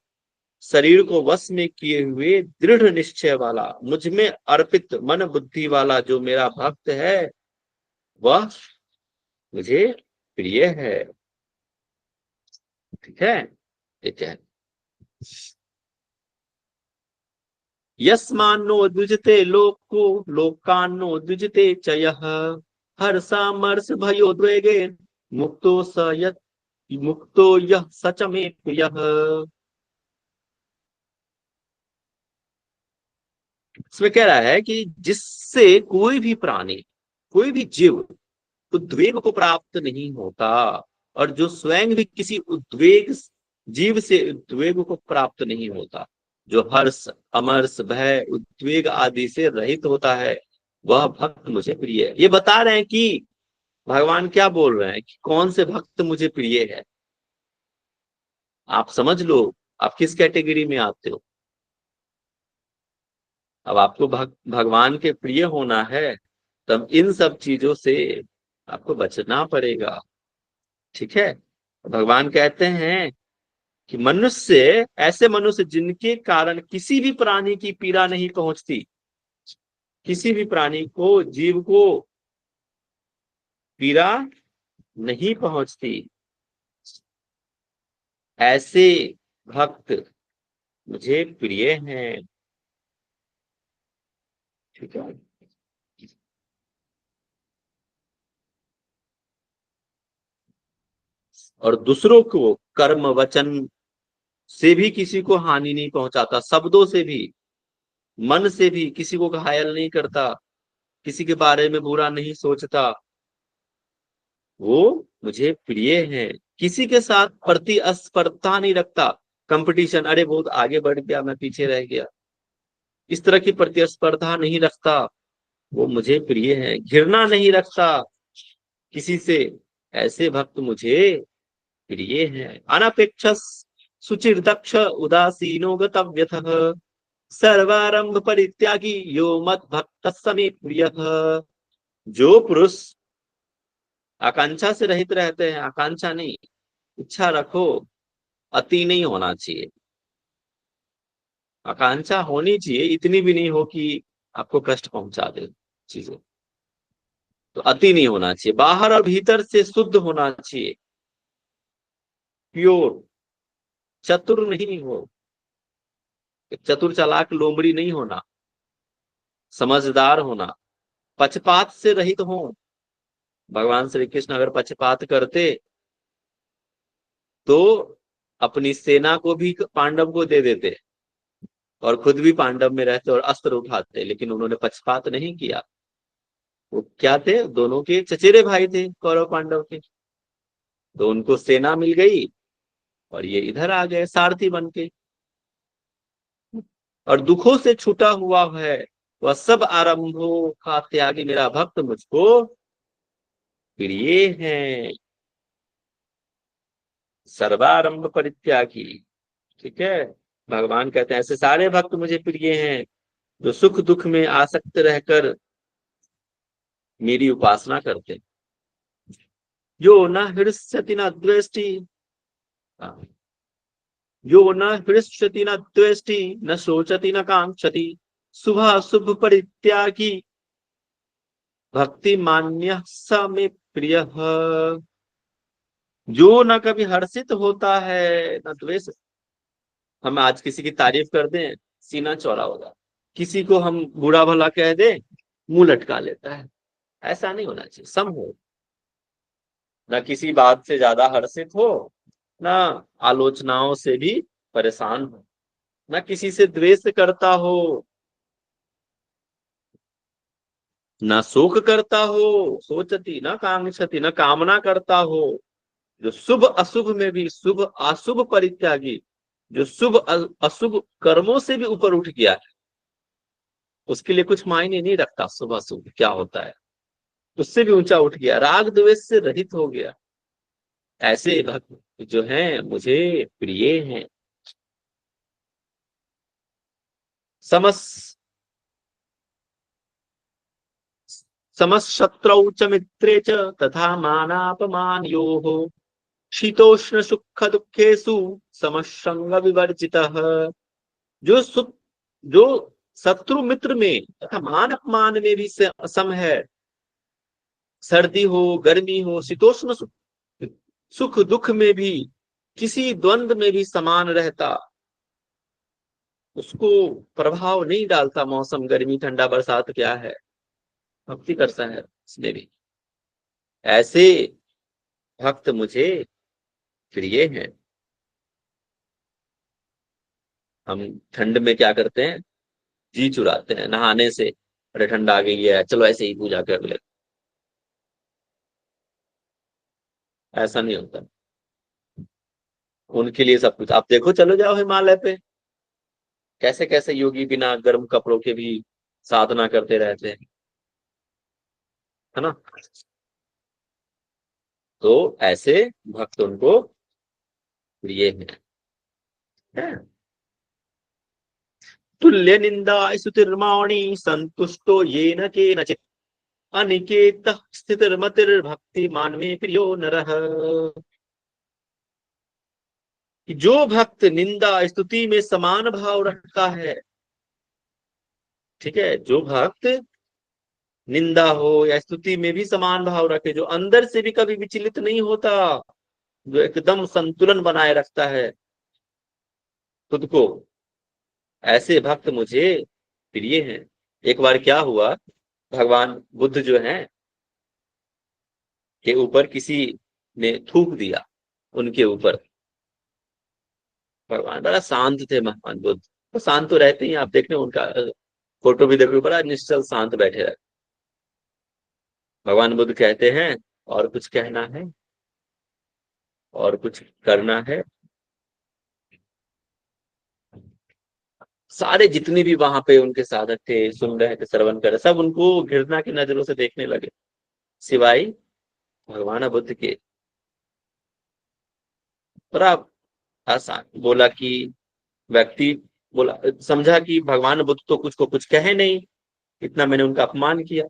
शरीर को वश में किए हुए दृढ़ निश्चय वाला, मुझ में अर्पित मन बुद्धि वाला जो मेरा भक्त है वह मुझे प्रिय है। ठीक है, ठीक है। यस्मान्नो द्विजते लोको लोकान्नो द्विजते च यः हर्षामर्ष भयोद्वेगे मुक्तो यः स च मे प्रियः। इसमें कह रहा है कि जिससे कोई भी प्राणी, कोई भी जीव उद्वेग को प्राप्त नहीं होता, और जो स्वयं भी किसी उद्वेग जीव से उद्वेग को प्राप्त नहीं होता, जो हर्ष अमर्ष भय उद्वेग आदि से रहित होता है, वह भक्त मुझे प्रिय है। ये बता रहे हैं कि भगवान क्या बोल रहे हैं कि कौन से भक्त मुझे प्रिय है। आप समझ लो आप किस कैटेगरी में आते हो। अब आपको भगवान के प्रिय होना है तब इन सब चीजों से आपको बचना पड़ेगा। ठीक है, भगवान कहते हैं कि मनुष्य, ऐसे मनुष्य जिनके कारण किसी भी प्राणी की पीड़ा नहीं पहुंचती, किसी भी प्राणी को, जीव को पीड़ा नहीं पहुंचती, ऐसे भक्त मुझे प्रिय हैं। ठीक है, और दूसरों को कर्म वचन से भी किसी को हानि नहीं पहुंचाता, शब्दों से भी, मन से भी किसी को घायल नहीं करता, किसी के बारे में बुरा नहीं सोचता, वो मुझे प्रिय है। किसी के साथ प्रतिस्पर्धा नहीं रखता, कंपटीशन, अरे बहुत आगे बढ़ गया मैं पीछे रह गया, इस तरह की प्रतिस्पर्धा नहीं रखता, वो मुझे प्रिय है। घृणा नहीं रखता किसी से, ऐसे भक्त मुझे प्रिय है। अनपेक्ष सुचिर दक्ष उदासीनो गतव्यथः सर्वारंभ परित्यागी यो मत भक्त समे प्रियः। जो पुरुष आकांक्षा से रहित रहते हैं, आकांक्षा नहीं, इच्छा रखो, अति नहीं होना चाहिए, आकांक्षा होनी चाहिए, इतनी भी नहीं हो कि आपको कष्ट पहुंचा दे चीजें, तो अति नहीं होना चाहिए। बाहर और भीतर से शुद्ध होना चाहिए, प्योर, चतुर नहीं हो, चतुर चालाक लोमड़ी नहीं होना, समझदार होना, पक्षपात से रहित हो। भगवान श्री कृष्ण अगर पक्षपात करते तो अपनी सेना को भी पांडव को दे देते और खुद भी पांडव में रहते और अस्त्र उठाते, लेकिन उन्होंने पक्षपात नहीं किया। वो क्या थे, दोनों के चचेरे भाई थे कौरव पांडव के, तो उनको सेना मिल गई और ये इधर आ गए सारथी बन के। और दुखों से छूटा हुआ है वह सब आरंभों का त्यागी मेरा भक्त मुझको प्रिय है। सर्वारंभ परित्यागी। ठीक है, भगवान कहते हैं ऐसे सारे भक्त मुझे प्रिय हैं जो सुख दुख में आसक्त रहकर मेरी उपासना करते। यो न हृष्यति न द्वेष्टि, यो न हृष्यति न द्वेष्टि न शोचति न कांक्षति शुभ शुभ परित्यागी भक्ति मान्य स मे प्रिय। जो न कभी हर्षित होता है न द्वेष, हम आज किसी की तारीफ कर दें सीना चौड़ा होगा, किसी को हम बुरा भला कह दें मुंह लटका लेता है, ऐसा नहीं होना चाहिए। सम हो, न किसी बात से ज्यादा हर्षित हो ना आलोचनाओं से भी परेशान हो, ना किसी से द्वेष करता हो, ना शोक करता हो, सोचती न कांक्षति, न कामना करता हो, जो शुभ अशुभ में भी शुभ अशुभ परित्यागी, जो शुभ अशुभ कर्मों से भी ऊपर उठ गया है, उसके लिए कुछ मायने नहीं रखता शुभ अशुभ क्या होता है, उससे भी ऊंचा उठ गया, राग द्वेष से रहित हो गया। ऐसे भक्त जो हैं मुझे प्रिय हैं। समस समशत्रौ च मित्रे च तथा मानापमानयोः शीतोष्ण सुख दुखेषु समसंग विवर्जितः। जो सुख जो शत्रु मित्र में तथा मान अपमान में भी सम है, सर्दी हो गर्मी हो शीतोष्ण सुख सुख दुख में भी किसी द्वंद्व में भी समान रहता, उसको प्रभाव नहीं डालता मौसम गर्मी ठंडा बरसात क्या है, भक्ति करता है इसमें भी। ऐसे भक्त मुझे प्रिय हैं। हम ठंड में क्या करते हैं, जी चुराते हैं नहाने से, अरे ठंडा आ गई है चलो ऐसे ही पूजा कर ले। ऐसा नहीं होता, उनके लिए सब कुछ। आप देखो चलो जाओ हिमालय पे, कैसे कैसे योगी बिना गर्म कपड़ों के भी साधना करते रहते हैं, है ना। तो ऐसे भक्त उनको प्रिय हैं। तुल्य निंदा स्तुतिर्मौनी संतुष्टो येन केनचित् अनिकेत स्थितिर्मतिर्भक्ति मानवे प्रियो नरः। जो भक्त निंदा स्तुति में समान भाव रखता है, ठीक है, जो भक्त निंदा हो या स्तुति में भी समान भाव रखे, जो अंदर से भी कभी विचलित नहीं होता, जो एकदम संतुलन बनाए रखता है खुद को, ऐसे भक्त मुझे प्रिय हैं। एक बार क्या हुआ, भगवान बुद्ध जो हैं के ऊपर किसी ने थूक दिया, उनके ऊपर। भगवान बड़ा शांत थे, भगवान बुद्ध तो शांत तो रहते ही, आप देख रहे हो उनका फोटो भी देखो, बड़ा निश्चल शांत बैठे रहते। भगवान बुद्ध कहते हैं और कुछ कहना है और कुछ करना है। सारे जितने भी वहां पे उनके साधक थे, सुन रहे थे, श्रवण कर रहे, सब उनको घृणा की नजरों से देखने लगे, सिवाय भगवान बुद्ध के। बड़ा आसान बोला कि व्यक्ति बोला, समझा कि भगवान बुद्ध तो कुछ को कुछ कहे नहीं, इतना मैंने उनका अपमान किया।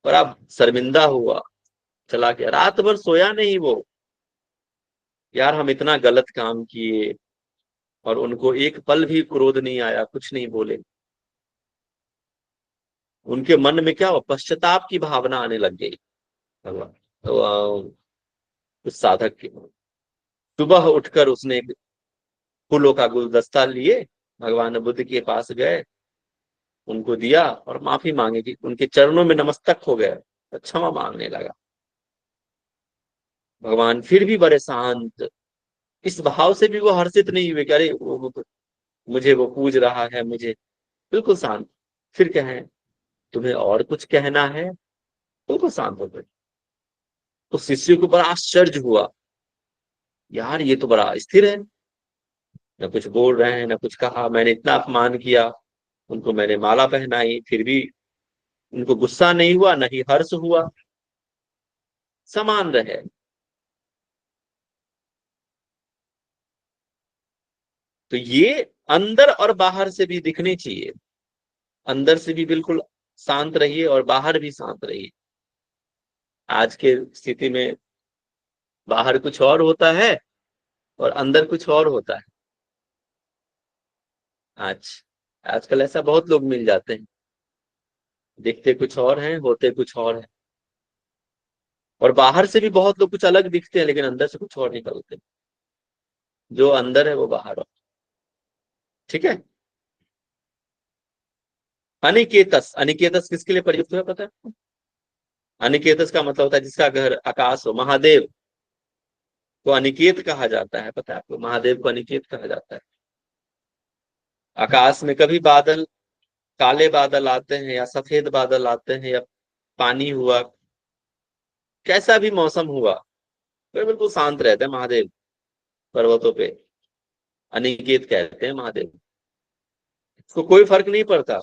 और अब शर्मिंदा हुआ, चला गया, रात भर सोया नहीं वो, यार हम इतना गलत काम किए, और उनको एक पल भी क्रोध नहीं आया, कुछ नहीं बोले। उनके मन में क्या हुआ, पश्चाताप की भावना आने लग गई। भगवान तो उस साधक के सुबह उठकर उसने फूलों का गुलदस्ता लिए, भगवान बुद्ध के पास गए, उनको दिया और माफी मांगे कि उनके चरणों में नमस्तक हो गए, क्षमा मांगने लगा। भगवान फिर भी बड़े शांत, इस भाव से भी वो हर्षित नहीं हुए कि अरे मुझे वो पूज रहा है, मुझे, बिल्कुल शांत। फिर कहें तुम्हें और कुछ कहना है, बिल्कुल शांत हो गए। तो शिष्य को बड़ा आश्चर्य हुआ, यार ये तो बड़ा स्थिर है, न कुछ बोल रहे हैं न कुछ कहा, मैंने इतना अपमान किया, उनको मैंने माला पहनाई, फिर भी उनको गुस्सा नहीं हुआ, नहीं हर्ष हुआ, समान रहे। तो ये अंदर और बाहर से भी दिखने चाहिए, अंदर से भी बिल्कुल शांत रहिए और बाहर भी शांत रहिए। आज के स्थिति में बाहर कुछ और होता है और अंदर कुछ और होता है। आज आजकल ऐसा बहुत लोग मिल जाते हैं, दिखते कुछ और हैं, होते कुछ और हैं। और बाहर से भी बहुत लोग कुछ अलग दिखते हैं, लेकिन अंदर से कुछ और निकलते हैं। जो अंदर है वो बाहर हो, ठीक है। अनिकेतस, अनिकेतस किसके लिए प्रयुक्त हुआ पता है? अनिकेतस का मतलब होता है जिसका घर आकाश हो, महादेव। को अनिकेत कहा जाता है, पता है आपको? महादेव को अनिकेत कहा जाता है। आकाश में कभी बादल, काले बादल आते हैं या सफेद बादल आते हैं या पानी हुआ, कैसा भी मौसम हुआ, वे बिल्कुल शांत रहते हैं महादेव। पर्वतों पे अनिकेत कहते हैं महादेव। उसको कोई फर्क नहीं पड़ता,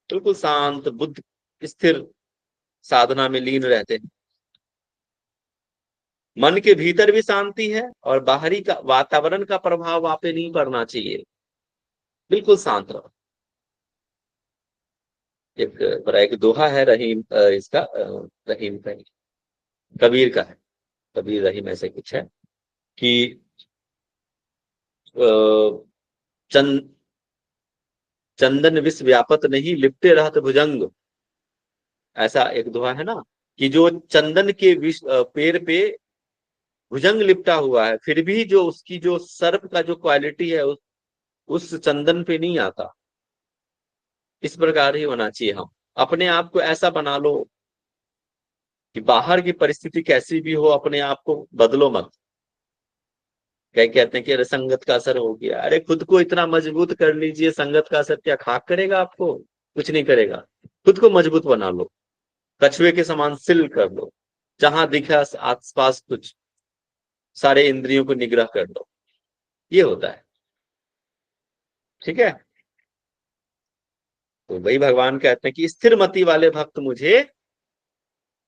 बिल्कुल शांत बुद्ध स्थिर साधना में लीन रहते हैं। मन के भीतर भी शांति है और बाहरी का वातावरण का प्रभाव आप पे नहीं पड़ना चाहिए, बिल्कुल शांत रहो। एक बड़ा एक दोहा है रहीम, इसका रहीम का नहीं, कबीर का है। कबीर रहीम ऐसे कुछ है कि चंद चंदन विष व्यापत नहीं, लिपटे रहत भुजंग। ऐसा एक दोहा है ना, कि जो चंदन के विष पेड़ पे भुजंग लिपटा हुआ है, फिर भी जो उसकी जो सर्प का जो क्वालिटी है उस चंदन पे नहीं आता। इस प्रकार ही होना चाहिए। हम अपने आप को ऐसा बना लो कि बाहर की परिस्थिति कैसी भी हो, अपने आप को बदलो मत। क्या कहते हैं कि अरे संगत का असर हो गया, अरे खुद को इतना मजबूत कर लीजिए, संगत का असर क्या खाक करेगा आपको? कुछ नहीं करेगा। खुद को मजबूत बना लो, कछुए के समान सिल कर लो, जहां दिखा आसपास कुछ, सारे इंद्रियों को निग्रह कर लो। ये होता है, ठीक है। तो वही भगवान कहते हैं कि स्थिर मति वाले भक्त मुझे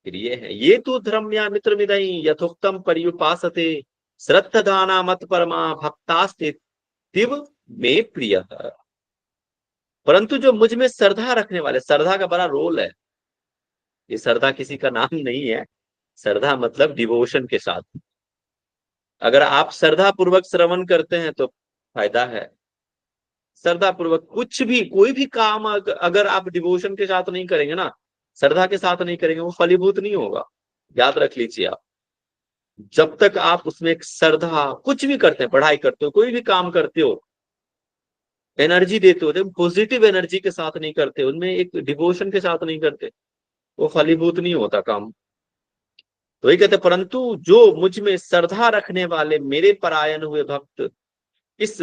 प्रिय है। ये तो धर्म्या मित्र मिदई यथोक्तम पर्युपासते, श्रद्धाना मत परमा भक्तास्ते तिव में प्रिय। परंतु जो मुझ में श्रद्धा रखने वाले, श्रद्धा का बड़ा रोल है। ये श्रद्धा किसी का नाम नहीं है, श्रद्धा मतलब डिवोशन के साथ। अगर आप श्रद्धा पूर्वक श्रवण करते हैं तो फायदा है। श्रद्धा पूर्वक कुछ भी, कोई भी काम अगर आप डिवोशन के साथ नहीं करेंगे ना, श्रद्धा के साथ नहीं करेंगे, वो फलीभूत नहीं होगा। याद रख लीजिए आप। जब तक आप उसमें एक श्रद्धा, कुछ भी करते हैं, पढ़ाई करते हो, कोई भी काम करते हो, एनर्जी देते हो, तो पॉजिटिव एनर्जी के साथ नहीं करते, उनमें एक डिवोशन के साथ नहीं करते, वो फलीभूत नहीं होता काम। तो वही कहते, परंतु जो मुझ में श्रद्धा रखने वाले मेरे परायण हुए भक्त इस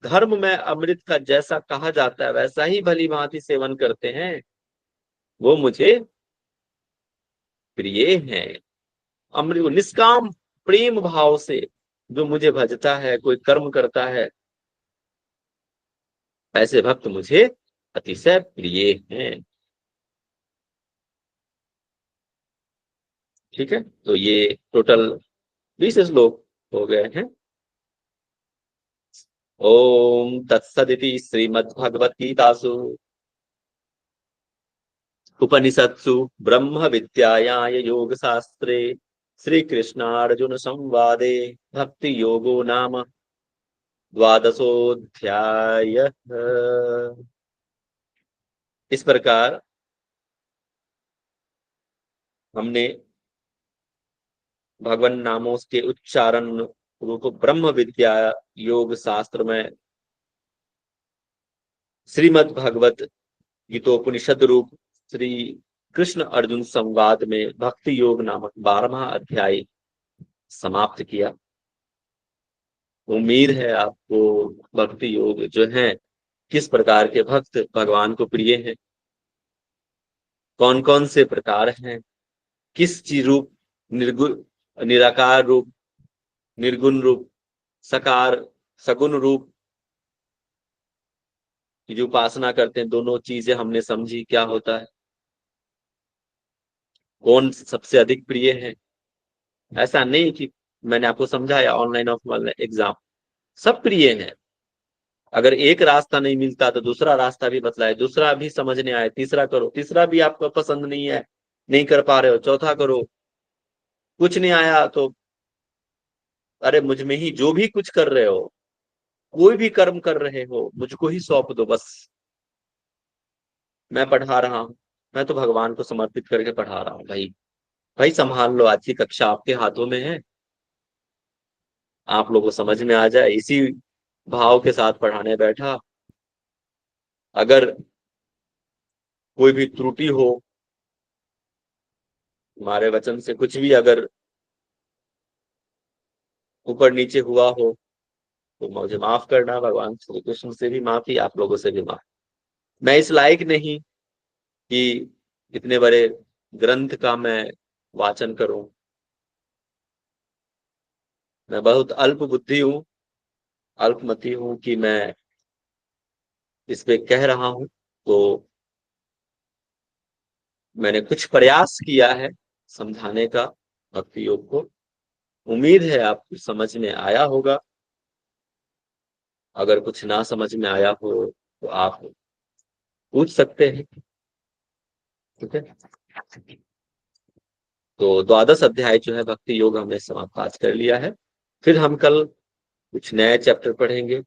धर्म में अमृत का जैसा कहा जाता है वैसा ही भली भांति सेवन करते हैं, वो मुझे प्रिय हैं। अमृत निष्काम प्रेम भाव से जो मुझे भजता है, कोई कर्म करता है, ऐसे भक्त मुझे अतिशय प्रिय हैं। ठीक है, तो ये टोटल 20 श्लोक हो गए हैं। ओम तत्सदिति श्रीमद्भगवद्गीतासु उपनिषत्सु ब्रह्म विद्यायां योग शास्त्रे श्री कृष्णार्जुन संवादे भक्ति योगो नाम द्वादशोऽध्याय। इस प्रकार हमने भगवान नामों के उच्चारण रूप ब्रह्म विद्या योग शास्त्र में श्रीमद् भगवत गीतोपनिषद रूप श्री कृष्ण अर्जुन संवाद में भक्ति योग नामक 12वां अध्याय समाप्त किया। उम्मीद है आपको भक्ति योग जो है, किस प्रकार के भक्त भगवान को प्रिय हैं, कौन कौन से प्रकार हैं, किस चीज रूप, निर्गुण निराकार रूप, निर्गुण रूप, सकार सगुण रूप की जो उपासना करते हैं, दोनों चीजें हमने समझी क्या होता है, कौन सबसे अधिक प्रिय है। ऐसा नहीं कि मैंने आपको समझाया ऑनलाइन ऑफलाइन एग्जाम, सब प्रिय हैं। अगर एक रास्ता नहीं मिलता तो दूसरा रास्ता भी बतलाए, दूसरा भी समझने आए, तीसरा करो, तीसरा भी आपको पसंद नहीं है, नहीं कर पा रहे हो, चौथा करो। कुछ नहीं आया तो अरे मुझ में ही जो भी कुछ कर रहे हो, कोई भी कर्म कर रहे हो, मुझको ही सौंप दो बस। मैं पढ़ा रहा हूँ, मैं तो भगवान को समर्पित करके पढ़ा रहा हूँ भाई। भाई संभाल लो, आज की कक्षा आपके हाथों में है, आप लोगों को समझ में आ जाए, इसी भाव के साथ पढ़ाने बैठा। अगर कोई भी त्रुटि हो, हमारे वचन से कुछ भी अगर ऊपर नीचे हुआ हो तो मुझे माफ करना, भगवान श्री कृष्ण से भी माफी, आप लोगों से भी माफी। मैं इस लायक नहीं कि इतने बड़े ग्रंथ का मैं वाचन करूं। मैं बहुत अल्प बुद्धि हूं, अल्पमति हूं कि मैं इस पे कह रहा हूं। तो मैंने कुछ प्रयास किया है समझाने का भक्ति योग को। उम्मीद है आपको समझ में आया होगा। अगर कुछ ना समझ में आया हो तो आप पूछ सकते हैं। ठीक है, तो द्वादश अध्याय जो है भक्ति योग हमने समाप्त आज कर लिया है। फिर हम कल कुछ नए चैप्टर पढ़ेंगे।